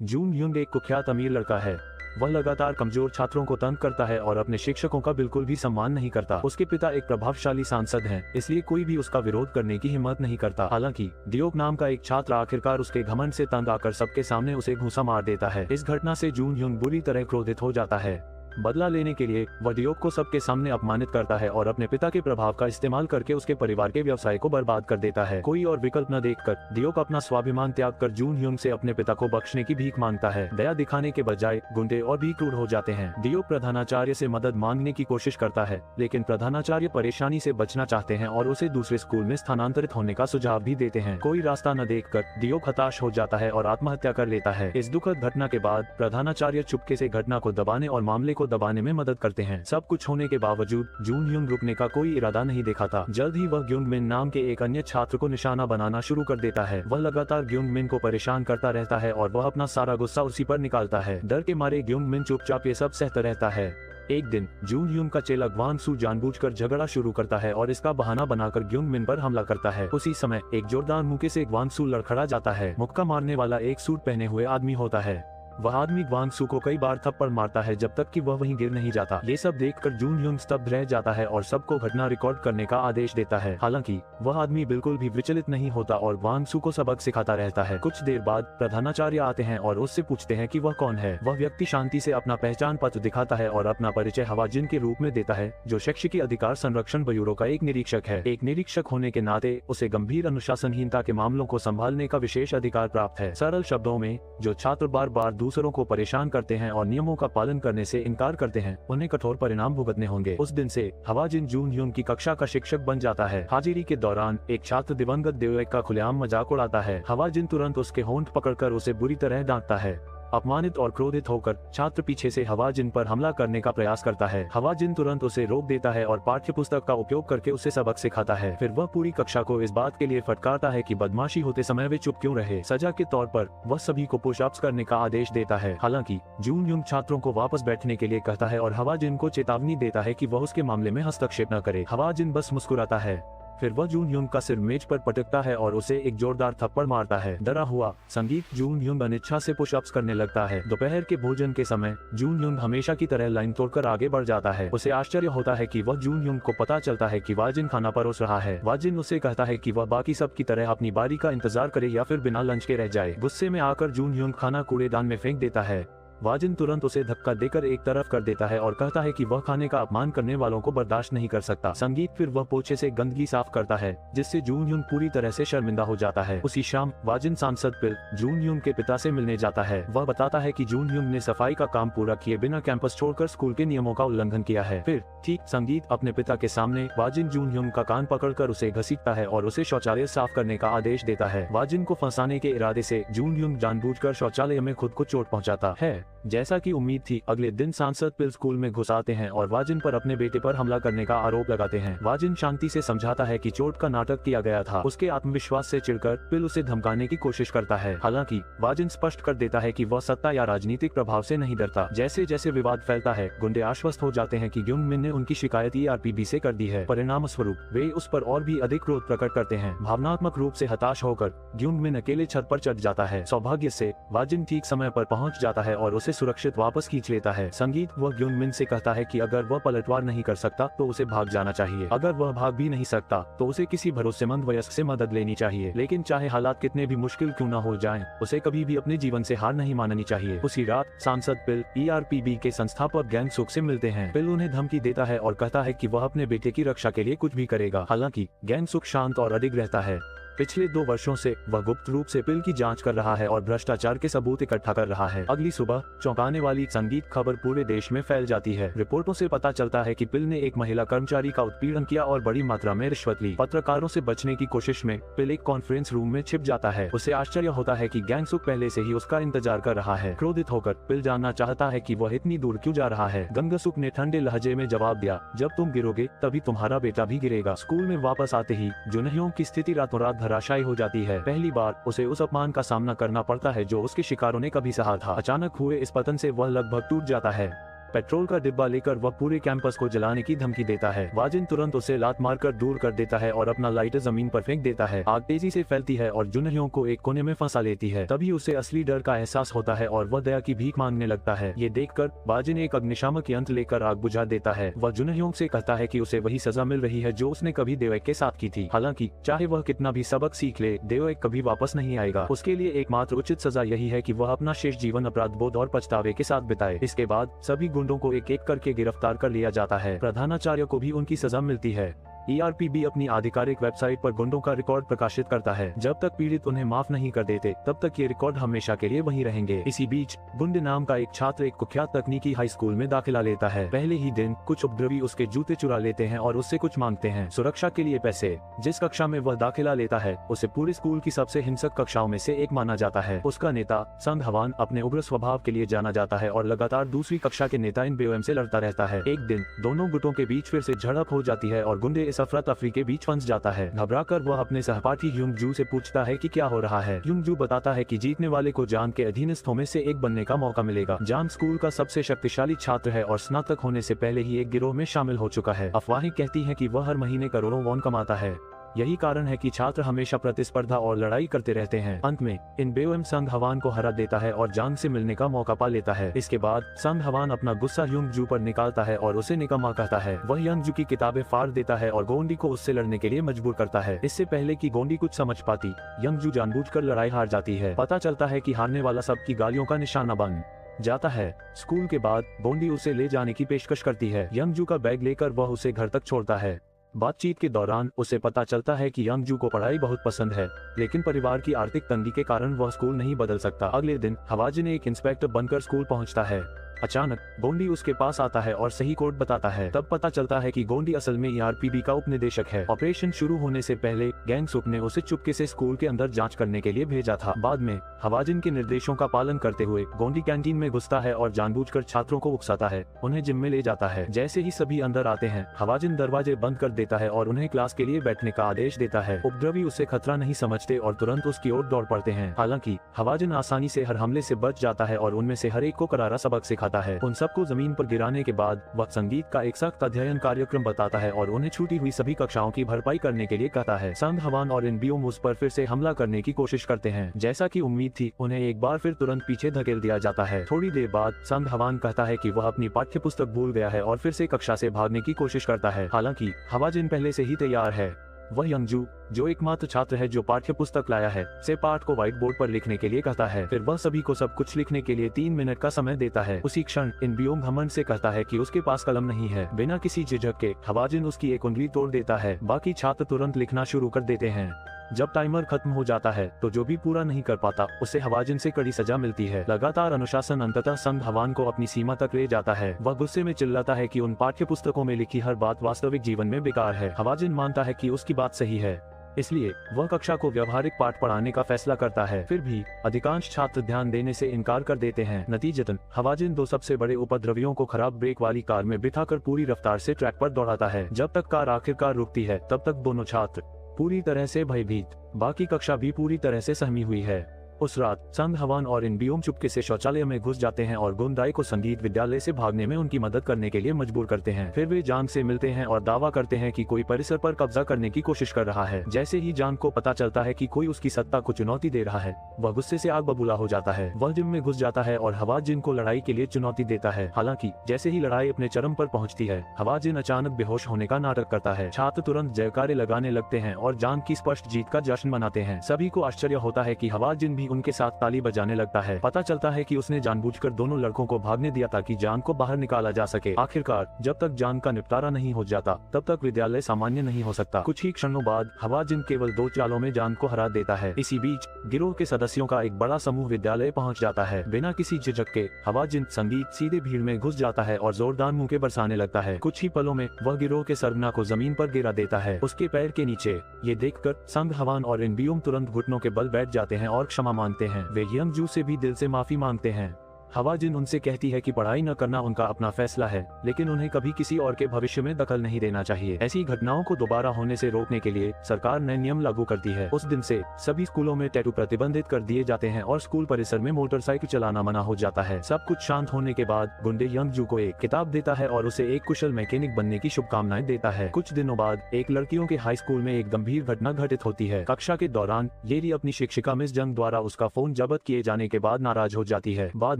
जून ह्युंग एक कुख्यात अमीर लड़का है। वह लगातार कमजोर छात्रों को तंग करता है और अपने शिक्षकों का बिल्कुल भी सम्मान नहीं करता। उसके पिता एक प्रभावशाली सांसद हैं, इसलिए कोई भी उसका विरोध करने की हिम्मत नहीं करता। हालांकि डियोक नाम का एक छात्र आखिरकार उसके घमंड से तंग आकर सबके सामने उसे घूंसा मार देता है। इस घटना से जून ह्युंग बुरी तरह क्रोधित हो जाता है। बदला लेने के लिए वह डियोक को सबके सामने अपमानित करता है और अपने पिता के प्रभाव का इस्तेमाल करके उसके परिवार के व्यवसाय को बर्बाद कर देता है। कोई और विकल्प न देखकर डियोक अपना स्वाभिमान त्याग कर जून ह्युंग से अपने पिता को बख्शने की भीख मांगता है। दया दिखाने के बजाय गुंडे और भी क्रूर हो जाते हैं। डियोक प्रधानाचार्य से मदद मांगने की कोशिश करता है, लेकिन प्रधानाचार्य परेशानी से बचना चाहते हैं और उसे दूसरे स्कूल में स्थानांतरित होने का सुझाव भी देते हैं। कोई रास्ता न देखकर डियोक हताश हो जाता है और आत्महत्या कर लेता है। इस दुखद घटना के बाद प्रधानाचार्य चुपके से घटना को दबाने और मामले को दबाने में मदद करते हैं। सब कुछ होने के बावजूद जून ह्युंग रुकने का कोई इरादा नहीं दिखाता। जल्द ही वह ग्युंग मिन नाम के एक अन्य छात्र को निशाना बनाना शुरू कर देता है। वह लगातार ग्युंग मिन को परेशान करता रहता है और वह अपना सारा गुस्सा उसी पर निकालता है। डर के मारे ग्युंग मिन चुपचाप ये सब सहता रहता है। एक दिन जून ह्युंग का चेला ग्वान सू जानबूझकर झगड़ा शुरू करता है और इसका बहाना बनाकर ग्युंग मिन पर हमला करता है। उसी समय एक जोरदार मुक्के से ग्वान सू लड़खड़ा जाता है। मुक्का मारने वाला एक सूट पहने हुए आदमी होता है। वह आदमी ग्वान सू को कई बार थप्पड़ मारता है जब तक कि वह वहीं गिर नहीं जाता। ये सब देखकर जून ह्युंग स्तब्ध रह जाता है और सबको घटना रिकॉर्ड करने का आदेश देता है। हालांकि वह आदमी बिल्कुल भी विचलित नहीं होता और ग्वान सू को सबक सिखाता रहता है। कुछ देर बाद प्रधानाचार्य आते हैं और उससे पूछते हैं कि वह कौन है। वह व्यक्ति शांति से अपना पहचान पत्र दिखाता है और अपना परिचय हवाजिन के रूप में देता है, जो शिक्षकी अधिकार संरक्षण ब्यूरो का एक निरीक्षक है। एक निरीक्षक होने के नाते उसे गंभीर अनुशासनहीनता के मामलों को संभालने का विशेष अधिकार प्राप्त है। सरल शब्दों में, जो छात्र बार बार दूसरों को परेशान करते हैं और नियमों का पालन करने से इनकार करते हैं, उन्हें कठोर परिणाम भुगतने होंगे। उस दिन से हवाजिन जून ह्युंग की कक्षा का शिक्षक बन जाता है। हाजिरी के दौरान एक छात्र दिवंगत देवेक का खुलेआम मजाक उड़ाता है। हवाजिन तुरंत उसके होंठ पकड़कर उसे बुरी तरह डांटता है। अपमानित और क्रोधित होकर छात्र पीछे से हवाजिन पर हमला करने का प्रयास करता है। हवाजिन तुरंत उसे रोक देता है और पाठ्य पुस्तक का उपयोग करके उसे सबक सिखाता है। फिर वह पूरी कक्षा को इस बात के लिए फटकारता है कि बदमाशी होते समय वे चुप क्यों रहे। सजा के तौर पर वह सभी को पुशअप्स करने का आदेश देता है। हालांकि जून ह्युंग छात्रों को वापस बैठने के लिए कहता है और हवाजिन को चेतावनी देता है कि वह उसके मामले में हस्तक्षेप न करे। हवाजिन बस मुस्कुराता है। फिर वह जून ह्युंग का सिर मेज पर पटकता है और उसे एक जोरदार थप्पड़ मारता है। डरा हुआ संगीत जून ह्युंग अनिच्छा से पुशअप्स करने लगता है। दोपहर के भोजन के समय जून ह्युंग हमेशा की तरह लाइन तोड़कर आगे बढ़ जाता है। उसे आश्चर्य होता है कि वह जून ह्युंग को पता चलता है कि वाजिन खाना परोस रहा है। वाजिन उसे कहता है कि वह बाकी सब की तरह अपनी बारी का इंतजार करे या फिर बिना लंच के रह जाए। गुस्से में आकर जून ह्युंग खाना कूड़ेदान में फेंक देता है। वाजिन तुरंत उसे धक्का देकर एक तरफ कर देता है और कहता है कि वह खाने का अपमान करने वालों को बर्दाश्त नहीं कर सकता। संगीत फिर वह पोछे से गंदगी साफ करता है, जिससे जून ह्युंग पूरी तरह से शर्मिंदा हो जाता है। उसी शाम वाजिन सांसद पिल जून ह्युंग के पिता से मिलने जाता है। वह बताता है कि जून ह्युंग ने सफाई का काम पूरा किए बिना कैंपस छोड़कर स्कूल के नियमों का उल्लंघन किया है। फिर ठीक संगीत अपने पिता के सामने वाजिन जून ह्युंग का कान पकड़कर उसे घसीटता है और उसे शौचालय साफ करने का आदेश देता है। वाजिन को फंसाने के इरादे से जून ह्युंग जानबूझकर शौचालय में खुद को चोट पहुंचाता है। जैसा कि उम्मीद थी, अगले दिन सांसद पिल स्कूल में घुस आते हैं और वाजिन पर अपने बेटे पर हमला करने का आरोप लगाते हैं। वाजिन शांति से समझाता है कि चोट का नाटक किया गया था। उसके आत्मविश्वास से चिढ़कर पिल उसे धमकाने की कोशिश करता है। हालांकि वाजिन स्पष्ट कर देता है कि वह सत्ता या राजनीतिक प्रभाव से नहीं डरता। जैसे जैसे विवाद फैलता है, गुंडे आश्वस्त हो जाते हैं कि ग्युंग मिन ने उनकी शिकायत ERPB से कर दी है। परिणाम स्वरूप वे उस पर और भी अधिक क्रोध प्रकट करते हैं। भावनात्मक रूप से हताश होकर ग्युंग मिन अकेले छत पर चढ़ जाता है। सौभाग्य से वाजिन ठीक समय पर पहुंच जाता है और उसे सुरक्षित वापस खींच लेता है। संगीत वह ग्युंग मिन से कहता है कि अगर वह पलटवार नहीं कर सकता तो उसे भाग जाना चाहिए। अगर वह भाग भी नहीं सकता तो उसे किसी भरोसेमंद वयस्क से मदद लेनी चाहिए। लेकिन चाहे हालात कितने भी मुश्किल क्यों न हो जाएं, उसे कभी भी अपने जीवन से हार नहीं माननी चाहिए। उसी रात सांसद पिल ERPB के संस्थापक गैंग सुक से मिलते हैं। पिल उन्हें धमकी देता है और कहता है कि वह अपने बेटे की रक्षा के लिए कुछ भी करेगा। हालांकि गैंग सुक शांत और अडिग रहता है। पिछले 2 वर्षों से वह गुप्त रूप से पिल की जांच कर रहा है और भ्रष्टाचार के सबूत इकट्ठा कर रहा है। अगली सुबह चौंकाने वाली संगीत खबर पूरे देश में फैल जाती है। रिपोर्टों से पता चलता है कि पिल ने एक महिला कर्मचारी का उत्पीड़न किया और बड़ी मात्रा में रिश्वत ली। पत्रकारों से बचने की कोशिश में पिल एक कॉन्फ्रेंस रूम में छिप जाता है। उसे आश्चर्य होता है कि गैंग सुक पहले से ही उसका इंतजार कर रहा है। क्रोधित होकर पिल जानना चाहता है कि वह इतनी दूर क्यों जा रहा है। गंगसुक ने ठंडे लहजे में जवाब दिया, जब तुम गिरोगे तभी तुम्हारा बेटा भी गिरेगा। स्कूल में वापस आते ही जुनह्यों की स्थिति रातों रात धराशायी हो जाती है। पहली बार उसे उस अपमान का सामना करना पड़ता है जो उसके शिकारों ने कभी सहा था। अचानक हुए इस पतन से वह लगभग टूट जाता है। पेट्रोल का डिब्बा लेकर वह पूरे कैंपस को जलाने की धमकी देता है। वाजिन तुरंत उसे लात मारकर दूर कर देता है और अपना लाइटर जमीन पर फेंक देता है। आग तेजी से फैलती है और जुनह्यों को एक कोने में फंसा लेती है। तभी उसे असली डर का एहसास होता है और वह दया की भीख मांगने लगता है। ये देखकर वाजिन एक अग्निशामक यंत्र लेकर आग बुझा देता है। वह जुनह्यों से कहता है कि उसे वही सजा मिल रही है जो उसने कभी देवेक के साथ की थी। हालांकि चाहे वह कितना भी सबक सीख ले, देवेक कभी वापस नहीं आएगा। उसके लिए एकमात्र उचित सजा यही है कि वह अपना शेष जीवन अपराध बोध और पछतावे के साथ बिताए। इसके बाद सभी गुंडों को एक एक करके गिरफ्तार कर लिया जाता है। प्रधानाचार्य को भी उनकी सजा मिलती है। ERPB अपनी आधिकारिक वेबसाइट पर गुंडों का रिकॉर्ड प्रकाशित करता है। जब तक पीड़ित उन्हें माफ नहीं कर देते तब तक ये रिकॉर्ड हमेशा के लिए वहीं रहेंगे। इसी बीच गुंडे नाम का एक छात्र एक कुख्यात तकनीकी हाई स्कूल में दाखिला लेता है। पहले ही दिन कुछ उपद्रवी उसके जूते चुरा लेते हैं और उससे कुछ मांगते हैं, सुरक्षा के लिए पैसे। जिस कक्षा में वह दाखिला लेता है उसे पूरे स्कूल की सबसे हिंसक कक्षाओं में से एक माना जाता है। उसका नेता संग हवान अपने उग्र स्वभाव के लिए जाना जाता है और लगातार दूसरी कक्षा के नेता इन बेओएम से लड़ता रहता है। एक दिन दोनों गुटों के बीच फिर से झड़प हो जाती है और गुंडे इस अफरा तफरी के बीच फंस जाता है। घबराकर वह अपने सहपाठी युंगजू से पूछता है कि क्या हो रहा है। युंगजू बताता है कि जीतने वाले को जान के अधीनस्थों में से एक बनने का मौका मिलेगा। जान स्कूल का सबसे शक्तिशाली छात्र है और स्नातक होने से पहले ही एक गिरोह में शामिल हो चुका है। अफवाहें कहती हैं कि वह हर महीने करोड़ों वॉन कमाता है। यही कारण है कि छात्र हमेशा प्रतिस्पर्धा और लड़ाई करते रहते हैं। अंत में इन बेओएम संग हवान को हरा देता है और जांग से मिलने का मौका पा लेता है। इसके बाद संग हवान अपना गुस्सा युंगजू पर निकालता है और उसे निकम्मा कहता है। वह युंगजू की किताबें फाड़ देता है और गोंडी को उससे लड़ने के लिए मजबूर करता है। इससे पहले कि गोंडी कुछ समझ पाती, युंगजू जानबूझकर लड़ाई हार जाती है। पता चलता है कि हारने वाला सबकी गालियों का निशाना बन जाता है। स्कूल के बाद गोंडी उसे ले जाने की पेशकश करती है। युंगजू का बैग लेकर वह उसे घर तक छोड़ता है। बातचीत के दौरान उसे पता चलता है कि युंगजू को पढ़ाई बहुत पसंद है, लेकिन परिवार की आर्थिक तंगी के कारण वह स्कूल नहीं बदल सकता। अगले दिन हवाजिन एक इंस्पेक्टर बनकर स्कूल पहुंचता है। अचानक गोंडी उसके पास आता है और सही कोड बताता है। तब पता चलता है कि गोंडी असल में ERPB का उपनिदेशक है। ऑपरेशन शुरू होने से पहले गैंगसुक ने उसे चुपके से स्कूल के अंदर जांच करने के लिए भेजा था। बाद में हवाजिन के निर्देशों का पालन करते हुए गोंडी कैंटीन में घुसता है और जानबूझकर छात्रों को उकसाता है, उन्हें जिम में ले जाता है। जैसे ही सभी अंदर आते हैं हवाजिन दरवाजे बंद कर देता है और उन्हें क्लास के लिए बैठने का आदेश देता है। उपद्रवी उसे खतरा नहीं समझते और तुरंत उसकी ओर दौड़ पड़ते हैं। हालांकि हवाजिन आसानी से हर हमले से बच जाता है और उनमें से हर एक को करारा सबक सिखाता है। उन सबको जमीन पर गिराने के बाद वह संगीत का एक सख्त अध्ययन कार्यक्रम बताता है और उन्हें छूटी हुई सभी कक्षाओं की भरपाई करने के लिए कहता है। संग हवान और इन बेओएम उस पर फिर से हमला करने की कोशिश करते हैं। जैसा कि उम्मीद थी, उन्हें एक बार फिर तुरंत पीछे धकेल दिया जाता है। थोड़ी देर बाद संग हवान कहता है कि वह अपनी पाठ्य पुस्तक भूल गया है और फिर से कक्षा से भागने की कोशिश करता है। हालांकि हवाजिन पहले से ही तैयार है। वह युंगजू, जो एकमात्र छात्र है जो पाठ्य पुस्तक लाया है, से पाठ को व्हाइट बोर्ड पर लिखने के लिए कहता है। फिर वह सभी को सब कुछ लिखने के लिए 3 मिनट का समय देता है। उसी क्षण इन बेओएम घमंड से कहता है कि उसके पास कलम नहीं है। बिना किसी झिझक के हवाजिन उसकी एक उंगली तोड़ देता है। बाकी छात्र तुरंत लिखना शुरू कर देते हैं। जब टाइमर खत्म हो जाता है तो जो भी पूरा नहीं कर पाता उसे हवाजिन से कड़ी सजा मिलती है। लगातार अनुशासन अंततः संग हवान को अपनी सीमा तक ले जाता है। वह गुस्से में चिल्लाता है कि उन पाठ्य पुस्तकों में लिखी हर बात वास्तविक जीवन में बेकार है। हवाजिन मानता है कि उसकी बात सही है, इसलिए वह कक्षा को व्यवहारिक पाठ पढ़ाने का फैसला करता है। फिर भी अधिकांश छात्र ध्यान देने से इनकार कर देते हैं। नतीजतन हवाजिन 2 सबसे बड़े उपद्रवियों को खराब ब्रेक वाली कार में बिठाकर पूरी रफ्तार से ट्रैक पर दौड़ाता है। जब तक कार आखिरकार रुकती है तब तक दोनों छात्र पूरी तरह से भयभीत, बाकी कक्षा भी पूरी तरह से सहमी हुई है। उस रात संग हवान और इन बेओएम चुपके से शौचालय में घुस जाते हैं और गुंडाई को संगीत विद्यालय से भागने में उनकी मदद करने के लिए मजबूर करते हैं। फिर वे जांग से मिलते हैं और दावा करते हैं कि कोई परिसर पर कब्जा करने की कोशिश कर रहा है। जैसे ही जांग को पता चलता है कि कोई उसकी सत्ता को चुनौती दे रहा है, वह गुस्से से आग बबूला हो जाता है। वह जिम में घुस जाता है और हवाजिन को लड़ाई के लिए चुनौती देता है। हालांकि जैसे ही लड़ाई अपने चरम पर पहुंचती है, हवाजिन अचानक बेहोश होने का नाटक करता है। छात्र तुरंत जयकारे लगाने लगते हैं और जांग की स्पष्ट जीत का जश्न मनाते हैं। सभी को आश्चर्य होता है कि हवाजिन भी उनके साथ ताली जाने लगता है। पता चलता है कि उसने जानबूझकर दोनों लड़कों को भागने दिया ताकि जान को बाहर निकाला जा सके। आखिरकार जब तक जान का निपटारा नहीं हो जाता तब तक विद्यालय सामान्य नहीं हो सकता। कुछ ही क्षणों बाद हवाजिन केवल 2 चालों में जान को हरा देता है। इसी बीच गिरोह के सदस्यों का एक बड़ा समूह विद्यालय पहुंच जाता है। बिना किसी झिझक के हवाजिन संगीत सीधे भीड़ में घुस जाता है और जोरदार मुंह के बरसाने लगता है। कुछ ही पलों में वह गिरोह के सरगना को जमीन पर गिरा देता है, उसके पैर के नीचे। ये देखकर संग हवान और इन बेओएम तुरंत घुटनों के बल बैठ जाते हैं और क्षमा मांगते हैं। वे युंगजू से भी दिल से माफी मांगते हैं। हवाजिन उनसे कहती है कि पढ़ाई न करना उनका अपना फैसला है, लेकिन उन्हें कभी किसी और के भविष्य में दखल नहीं देना चाहिए। ऐसी घटनाओं को दोबारा होने से रोकने के लिए सरकार नए नियम लागू करती है। उस दिन से सभी स्कूलों में टैटू प्रतिबंधित कर दिए जाते हैं और स्कूल परिसर में मोटरसाइकिल चलाना मना हो जाता है। सब कुछ शांत होने के बाद गुंडे यंग जू को एक किताब देता है और उसे एक कुशल मैकेनिक बनने की शुभकामनाएं देता है। कुछ दिनों बाद एक लड़कियों के हाई स्कूल में एक गंभीर घटना घटित होती है। कक्षा के दौरान येरी अपनी शिक्षिका मिस जंग द्वारा उसका फोन जब्त किए जाने के बाद नाराज हो जाती है। बाद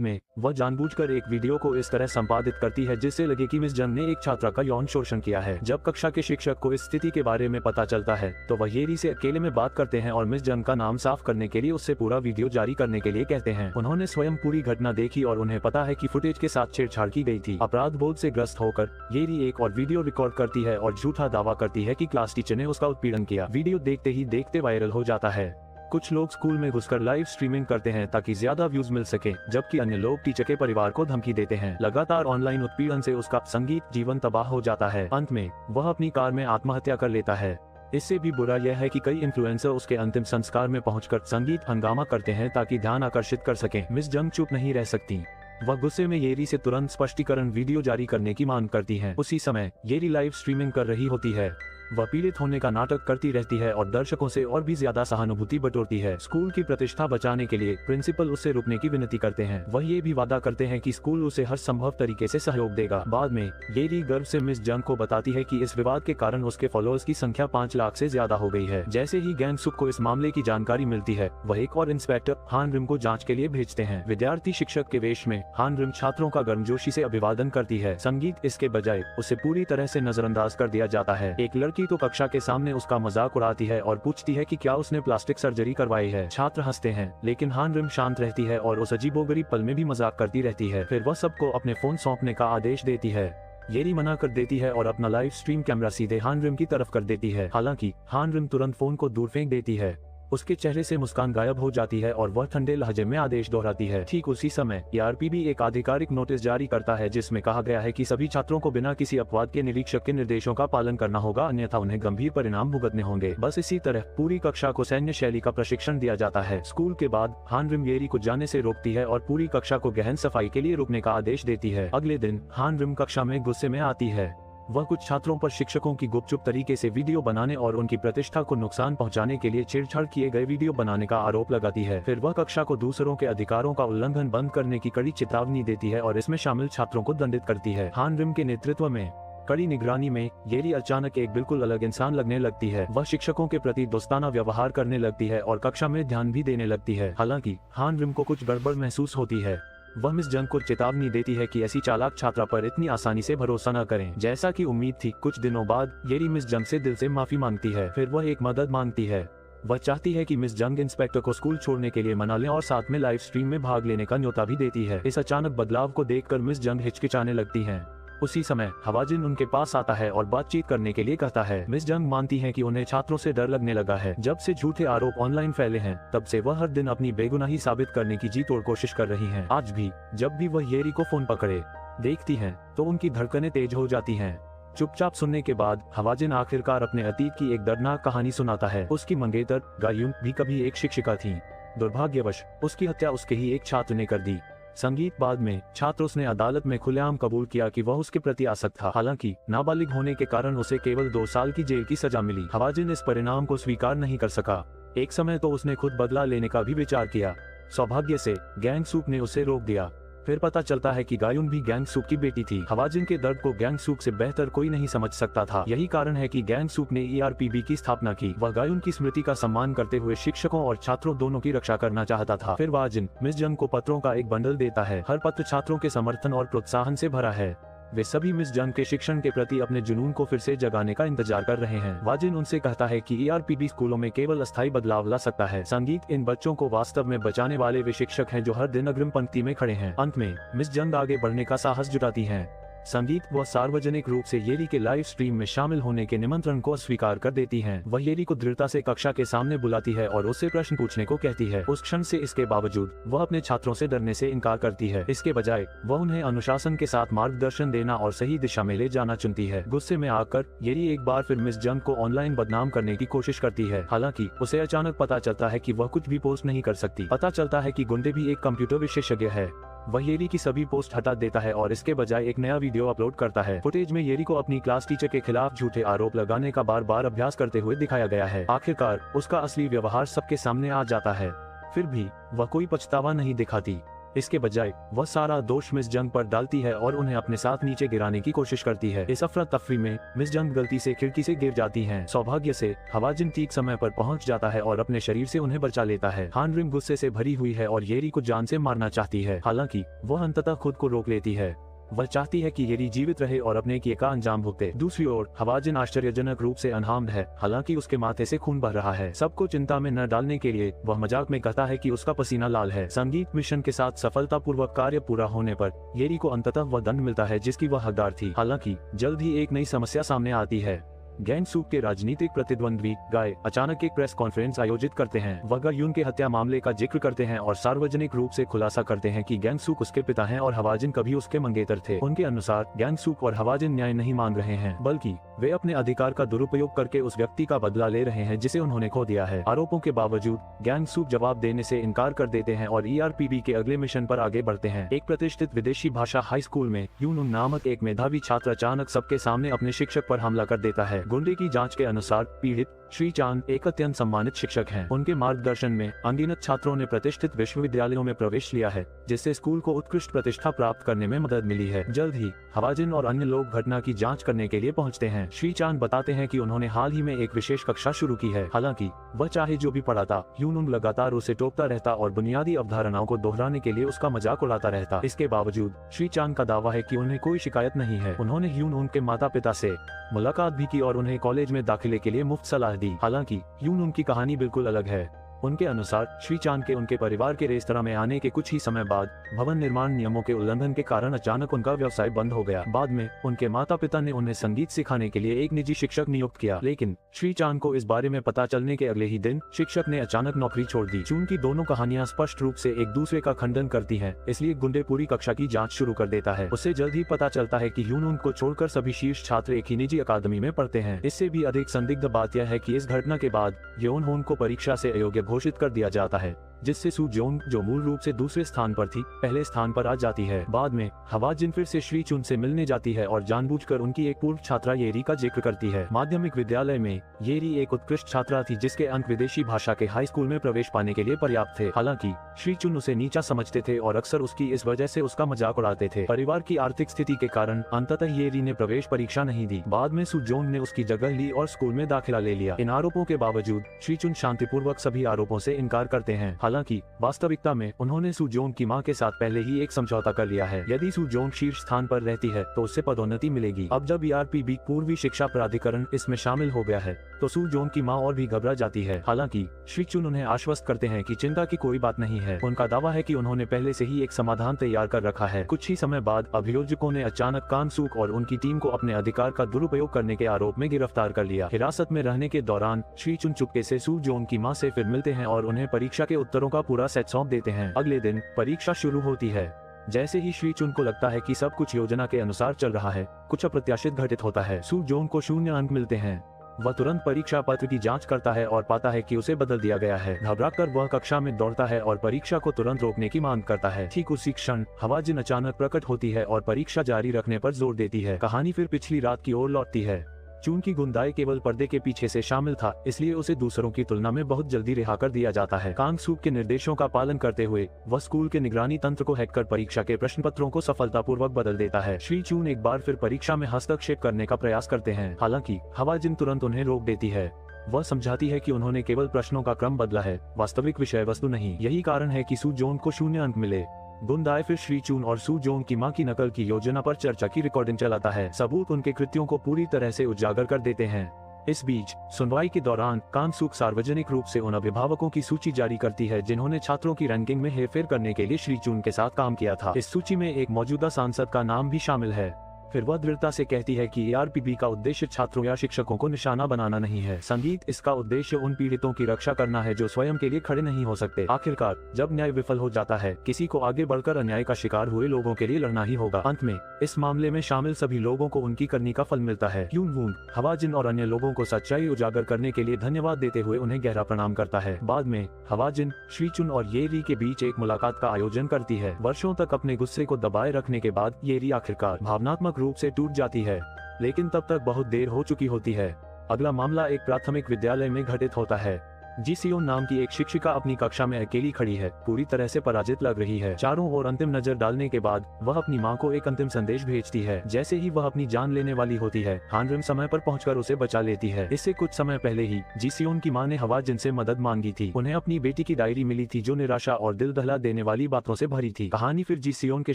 में वह जानबूझकर एक वीडियो को इस तरह संपादित करती है जिससे लगे कि मिस जंग ने एक छात्रा का यौन शोषण किया है। जब कक्षा के शिक्षक को इस स्थिति के बारे में पता चलता है तो वह येरी से अकेले में बात करते हैं और मिस जंग का नाम साफ करने के लिए उससे पूरा वीडियो जारी करने के लिए कहते हैं। उन्होंने स्वयं पूरी घटना देखी और उन्हें पता है कि फुटेज के साथ छेड़छाड़ की गई थी। अपराध बोध से ग्रस्त होकर येरी एक और वीडियो रिकॉर्ड करती है और झूठा दावा करती है कि क्लास टीचर ने उसका उत्पीड़न किया। वीडियो देखते ही देखते वायरल हो जाता है। कुछ लोग स्कूल में घुसकर लाइव स्ट्रीमिंग करते हैं ताकि ज्यादा व्यूज मिल सके, जबकि अन्य लोग टीचर के परिवार को धमकी देते हैं। लगातार ऑनलाइन उत्पीड़न से उसका संगीत जीवन तबाह हो जाता है। अंत में वह अपनी कार में आत्महत्या कर लेता है। इससे भी बुरा यह है कि कई इन्फ्लुएंसर उसके अंतिम संस्कार में पहुंचकर संगीत हंगामा करते हैं ताकि ध्यान आकर्षित कर सकें। मिस जंग चुप नहीं रह सकती। वह गुस्से में येरी से तुरंत स्पष्टीकरण वीडियो जारी करने की मांग करती हैं। उसी समय येरी लाइव स्ट्रीमिंग कर रही होती है। वह पीड़ित होने का नाटक करती रहती है और दर्शकों से और भी ज्यादा सहानुभूति बटोरती है। स्कूल की प्रतिष्ठा बचाने के लिए प्रिंसिपल उससे रुकने की विनती करते हैं। वह ये भी वादा करते हैं कि स्कूल उसे हर संभव तरीके से सहयोग देगा। बाद में येरी गर्व से मिस जंग को बताती है कि इस विवाद के कारण उसके फॉलोअर्स की संख्या 5 लाख से ज्यादा हो गई है। जैसे ही गैंग सुक को इस मामले की जानकारी मिलती है, वह एक और इंस्पेक्टर हान रिम को जाँच के लिए भेजते हैं। विद्यार्थी शिक्षक के वेश में हान रिम छात्रों का गर्मजोशी से अभिवादन करती है। संगीत इसके बजाय उसे पूरी तरह से नजरअंदाज कर दिया जाता है। एक लड़की तो कक्षा के सामने उसका मजाक उड़ाती है और पूछती है कि क्या उसने प्लास्टिक सर्जरी करवाई है। छात्र हंसते हैं, लेकिन हान रिम शांत रहती है और उस अजीबोगरीब पल में भी मजाक करती रहती है। फिर वह सबको अपने फोन सौंपने का आदेश देती है। येरी मना कर देती है और अपना लाइव स्ट्रीम कैमरा सीधे हान रिम की तरफ कर देती है। हालांकि हान रिम तुरंत फोन को दूर फेंक देती है। उसके चेहरे से मुस्कान गायब हो जाती है और वह ठंडे लहजे में आदेश दोहराती है। ठीक उसी समय ERPB एक आधिकारिक नोटिस जारी करता है जिसमें कहा गया है कि सभी छात्रों को बिना किसी अपवाद के निरीक्षक के निर्देशों का पालन करना होगा, अन्यथा उन्हें गंभीर परिणाम भुगतने होंगे। बस इसी तरह पूरी कक्षा को सैन्य शैली का प्रशिक्षण दिया जाता है। स्कूल के बाद हान रिम येरी को जाने से रोकती है और पूरी कक्षा को गहन सफाई के लिए रुकने का आदेश देती है। अगले दिन हान रिम कक्षा में गुस्से में आती है। वह कुछ छात्रों पर शिक्षकों की गुपचुप तरीके से वीडियो बनाने और उनकी प्रतिष्ठा को नुकसान पहुंचाने के लिए छेड़छाड़ किए गए वीडियो बनाने का आरोप लगाती है। फिर वह कक्षा को दूसरों के अधिकारों का उल्लंघन बंद करने की कड़ी चेतावनी देती है और इसमें शामिल छात्रों को दंडित करती है। हान रिम के नेतृत्व में कड़ी निगरानी में येरी अचानक एक बिल्कुल अलग इंसान लगने लगती है। वह शिक्षकों के प्रति दोस्ताना व्यवहार करने लगती है और कक्षा में ध्यान भी देने लगती है। हालांकि हान रिम को कुछ गड़बड़ महसूस होती है। वह मिस जंग को चेतावनी देती है कि ऐसी चालाक छात्रा पर इतनी आसानी से भरोसा न करें। जैसा कि उम्मीद थी, कुछ दिनों बाद येरी मिस जंग से दिल से माफी मांगती है। फिर वह एक मदद मांगती है। वह चाहती है कि मिस जंग इंस्पेक्टर को स्कूल छोड़ने के लिए मना लें और साथ में लाइव स्ट्रीम में भाग लेने का न्योता भी देती है। इस अचानक बदलाव को देखकर मिस जंग हिचकिचाने लगती हैं। उसी समय हवाजिन उनके पास आता है और बातचीत करने के लिए कहता है। मिस जंग मानती हैं कि उन्हें छात्रों से डर लगने लगा है। जब से झूठे आरोप ऑनलाइन फैले हैं, तब से वह हर दिन अपनी बेगुनाही साबित करने की जी तोड़ कोशिश कर रही हैं। आज भी जब भी वह येरी को फोन पकड़े देखती हैं, तो उनकी धड़कनें तेज हो जाती हैं। चुपचाप सुनने के बाद हवाजिन आखिरकार अपने अतीत की एक दर्दनाक कहानी सुनाता है। उसकी मंगेतर गायुन भी कभी एक शिक्षिका थी। दुर्भाग्यवश उसकी हत्या उसके ही एक छात्र ने कर दी। संगीत बाद में छात्र उसने अदालत में खुलेआम कबूल किया कि वह उसके प्रति आसक्त था। हालांकि नाबालिग होने के कारण उसे केवल 2 साल की जेल की सजा मिली। हवाजिन इस परिणाम को स्वीकार नहीं कर सका। एक समय तो उसने खुद बदला लेने का भी विचार किया। सौभाग्य से गैंग सूक ने उसे रोक दिया। फिर पता चलता है कि गायुन भी गैंग सूक की बेटी थी। हवाजिन के दर्द को गैंग सूक से बेहतर कोई नहीं समझ सकता था। यही कारण है कि गैंग सूक ने ERPB की स्थापना की। वह गायुन की स्मृति का सम्मान करते हुए शिक्षकों और छात्रों दोनों की रक्षा करना चाहता था। फिर वाजिन मिस जंग को पत्रों का एक बंडल देता है। हर पत्र छात्रों के समर्थन और प्रोत्साहन से भरा है। वे सभी मिस जंग के शिक्षण के प्रति अपने जुनून को फिर से जगाने का इंतजार कर रहे हैं। वाजिन उनसे कहता है कि ERPB स्कूलों में केवल अस्थायी बदलाव ला सकता है। संगीत इन बच्चों को वास्तव में बचाने वाले वे शिक्षक हैं जो हर दिन अग्रिम पंक्ति में खड़े हैं। अंत में मिस जंग आगे बढ़ने का साहस जुटाती हैं। संगीत वह सार्वजनिक रूप से येरी के लाइव स्ट्रीम में शामिल होने के निमंत्रण को अस्वीकार कर देती हैं। वह येरी को दृढ़ता से कक्षा के सामने बुलाती है और उससे प्रश्न पूछने को कहती है। उस क्षण से इसके बावजूद वह अपने छात्रों से डरने से इनकार करती है। इसके बजाय वह उन्हें अनुशासन के साथ मार्गदर्शन देना और सही दिशा में ले जाना चुनती है। गुस्से में आकर येरी एक बार फिर मिस जंग को ऑनलाइन बदनाम करने की कोशिश करती है। हालांकि उसे अचानक पता चलता है कि वह कुछ भी पोस्ट नहीं कर सकती। पता चलता है कि गुंडे भी एक कंप्यूटर विशेषज्ञ है। वह येरी की सभी पोस्ट हटा देता है और इसके बजाय एक नया वीडियो अपलोड करता है। फुटेज में येरी को अपनी क्लास टीचर के खिलाफ झूठे आरोप लगाने का बार बार अभ्यास करते हुए दिखाया गया है। आखिरकार उसका असली व्यवहार सबके सामने आ जाता है। फिर भी वह कोई पछतावा नहीं दिखाती। इसके बजाय वह सारा दोष मिस जंग पर डालती है और उन्हें अपने साथ नीचे गिराने की कोशिश करती है। इस अफरा तफरी में मिस जंग गलती से खिड़की से गिर जाती हैं। सौभाग्य से हवाजिन ठीक समय पर पहुंच जाता है और अपने शरीर से उन्हें बचा लेता है। हान रिम गुस्से से भरी हुई है और येरी को जान से मारना चाहती है। हालांकि वह अंततः खुद को रोक लेती है। वह चाहती है कि येरी जीवित रहे और अपने किए का अंजाम भुगते। दूसरी ओर हवाजिन आश्चर्यजनक रूप से अनहार्म्ड है, हालांकि उसके माथे से खून बह रहा है। सबको चिंता में न डालने के लिए वह मजाक में कहता है कि उसका पसीना लाल है। संगीत मिशन के साथ सफलतापूर्वक कार्य पूरा होने पर येरी को अंततः वह दंड मिलता है जिसकी वह हकदार थी। हालांकि जल्द ही एक नई समस्या सामने आती है। गैंगसूक के राजनीतिक प्रतिद्वंद्वी गाय अचानक एक प्रेस कॉन्फ्रेंस आयोजित करते हैं। वह गयून के हत्या मामले का जिक्र करते हैं और सार्वजनिक रूप से खुलासा करते हैं कि गैंगसूक उसके पिता हैं और हवाजिन कभी उसके मंगेतर थे। उनके अनुसार गैंगसूक और हवाजिन न्याय नहीं मांग रहे हैं, बल्कि वे अपने अधिकार का दुरुपयोग करके उस व्यक्ति का बदला ले रहे हैं जिसे उन्होंने खो दिया है। आरोपों के बावजूद गैंगसूक जवाब देने से इनकार कर देते हैं और ERPB के अगले मिशन पर आगे बढ़ते हैं। एक प्रतिष्ठित विदेशी भाषा हाई स्कूल में यूनुन नामक एक मेधावी छात्र अचानक सबके सामने अपने शिक्षक पर हमला कर देता है। गुंडे की जांच के अनुसार पीड़ित श्री चांद एक अत्यंत सम्मानित शिक्षक हैं। उनके मार्गदर्शन में अनगिनत छात्रों ने प्रतिष्ठित विश्वविद्यालयों में प्रवेश लिया है, जिससे स्कूल को उत्कृष्ट प्रतिष्ठा प्राप्त करने में मदद मिली है। जल्द ही हवाजिन और अन्य लोग घटना की जांच करने के लिए पहुंचते हैं। श्री चांद बताते हैं कि उन्होंने हाल ही में एक विशेष कक्षा शुरू की है। हालांकि वह चाहे जो भी पढ़ाता, यूनुन लगातार उसे टोकता रहता और बुनियादी अवधारणाओं को दोहराने के लिए उसका मजाक उड़ाता रहता। इसके बावजूद श्री चांद का दावा है कि उन्हें कोई शिकायत नहीं है। उन्होंने यूनुन के माता पिता से मुलाकात भी की और उन्हें कॉलेज में दाखिले के लिए मुफ्त सलाह दी। हालांकि यूनुन की कहानी बिल्कुल अलग है। उनके अनुसार श्री चांद के उनके परिवार के रेस्तरां में आने के कुछ ही समय बाद भवन निर्माण नियमों के उल्लंघन के कारण अचानक उनका व्यवसाय बंद हो गया। बाद में उनके माता पिता ने उन्हें संगीत सिखाने के लिए एक निजी शिक्षक नियुक्त किया, लेकिन श्री चांद को इस बारे में पता चलने के अगले ही दिन शिक्षक ने अचानक नौकरी छोड़ दी। चूंकि दोनों कहानियां स्पष्ट रूप से एक दूसरे का खंडन करती हैं, इसलिए गुंडे पूरी कक्षा की जाँच शुरू कर देता है। उसे जल्द ही पता चलता है कि यूनुन को छोड़कर सभी शीर्ष छात्र एक ही निजी अकादमी में पढ़ते हैं। इससे भी अधिक संदिग्ध बात यह है कि इस घटना के बाद यूनहोन को परीक्षा से अयोग्य घोषित कर दिया जाता है, जिससे सू जोंग, जो मूल रूप से दूसरे स्थान पर थी, पहले स्थान पर आ जाती है। बाद में हवाजिन फिर से श्री चुन से मिलने जाती है और जानबूझकर उनकी एक पूर्व छात्रा येरी का जिक्र करती है। माध्यमिक विद्यालय में येरी एक उत्कृष्ट छात्रा थी जिसके अंक विदेशी भाषा के हाई स्कूल में प्रवेश पाने के लिए पर्याप्त थे। हालांकि श्री चुन उसे नीचा समझते थे और अक्सर उसकी इस वजह से उसका मजाक उड़ाते थे। परिवार की आर्थिक स्थिति के कारण अंततः येरी ने प्रवेश परीक्षा नहीं दी। बाद में सू जोंग ने उसकी जगह ली और स्कूल में दाखिला ले लिया। इन आरोपों के बावजूद श्री चुन शांतिपूर्वक सभी आरोपों से इनकार करते हैं। हालांकि वास्तविकता में उन्होंने सू जोंग की मां के साथ पहले ही एक समझौता कर लिया है। यदि सू जोंग शीर्ष स्थान पर रहती है तो उससे पदोन्नति मिलेगी। अब जब ERPB पूर्वी शिक्षा प्राधिकरण इसमें शामिल हो गया है तो सू जोंग की मां और भी घबरा जाती है। हालांकि श्री चुन उन्हें आश्वस्त करते हैं कि चिंता की कोई बात नहीं है। उनका दावा है कि उन्होंने पहले से ही एक समाधान तैयार कर रखा है। कुछ ही समय बाद अभियोजकों ने अचानक कांगसूक और उनकी टीम को अपने अधिकार का दुरुपयोग करने के आरोप में गिरफ्तार कर लिया। हिरासत में रहने के दौरान श्री चुन चुपके से सू जोंग की मां से फिर मिलते हैं और उन्हें परीक्षा के उत्तरों का पूरा सेट सौंप देते हैं। अगले दिन परीक्षा शुरू होती है। जैसे ही श्री चुन को लगता है कि सब कुछ योजना के अनुसार चल रहा है, कुछ अप्रत्याशित घटित होता है। सू जोंग को 0 अंक मिलते हैं। वह तुरंत परीक्षा पत्र की जांच करता है और पाता है कि उसे बदल दिया गया है। घबराकर वह कक्षा में दौड़ता है और परीक्षा को तुरंत रोकने की मांग करता है। ठीक उसी क्षण हवाजिन अचानक प्रकट होती है और परीक्षा जारी रखने पर जोर देती है। कहानी फिर पिछली रात की ओर लौटती है। चूंकि गुंदाई केवल पर्दे के पीछे से शामिल था, इसलिए उसे दूसरों की तुलना में बहुत जल्दी रिहा कर दिया जाता है। कांगसूक के निर्देशों का पालन करते हुए वह स्कूल के निगरानी तंत्र को हैक कर परीक्षा के प्रश्न पत्रों को सफलतापूर्वक बदल देता है। श्री चून एक बार फिर परीक्षा में हस्तक्षेप करने का प्रयास करते हैं। हालांकि हवाजिन तुरंत उन्हें रोक देती है। वह समझाती है कि उन्होंने केवल प्रश्नों का क्रम बदला है, वास्तविक विषय वस्तु नहीं। यही कारण है कि सू जोंग को 0 अंक मिले। गुंदाई फिर श्री चून और सू जोंग की मां की नकल की योजना पर चर्चा की रिकॉर्डिंग चलाता है। सबूत उनके कृत्यों को पूरी तरह से उजागर कर देते हैं। इस बीच सुनवाई के दौरान कांगसूक सार्वजनिक रूप से उन अभिभावकों की सूची जारी करती है जिन्होंने छात्रों की रैंकिंग में हेरफेर करने के लिए श्री चून के साथ काम किया था। इस सूची में एक मौजूदा सांसद का नाम भी शामिल है। फिर वह दृढ़ता से कहती है कि ARPB का उद्देश्य छात्रों या शिक्षकों को निशाना बनाना नहीं है। संगीत, इसका उद्देश्य उन पीड़ितों की रक्षा करना है जो स्वयं के लिए खड़े नहीं हो सकते। आखिरकार जब न्याय विफल हो जाता है, किसी को आगे बढ़कर अन्याय का शिकार हुए लोगों के लिए लड़ना ही होगा। अंत में इस मामले में शामिल सभी लोगों को उनकी करनी का फल मिलता है। यून वून हवाजिन और अन्य लोगों को सच्चाई उजागर करने के लिए धन्यवाद देते हुए उन्हें गहरा प्रणाम करता है। बाद में हवाजिन श्रीचुन और ये री के बीच एक मुलाकात का आयोजन करती है। वर्षों तक अपने गुस्से को दबाए रखने के बाद ये री आखिरकार भावनात्मक रूप से टूट जाती है, लेकिन तब तक बहुत देर हो चुकी होती है। अगला मामला एक प्राथमिक विद्यालय में घटित होता है। जी सियोन नाम की एक शिक्षिका अपनी कक्षा में अकेली खड़ी है, पूरी तरह से पराजित लग रही है। चारों ओर अंतिम नजर डालने के बाद वह अपनी मां को एक अंतिम संदेश भेजती है। जैसे ही वह अपनी जान लेने वाली होती है, हानरिम समय पर पहुंचकर उसे बचा लेती है। इससे कुछ समय पहले ही जी सियोन की मां ने हवाजिन से मदद मांगी थी। उन्हें अपनी बेटी की डायरी मिली थी जो निराशा और दिल दहला देने वाली बातों से भरी थी। कहानी फिर जी सियोन के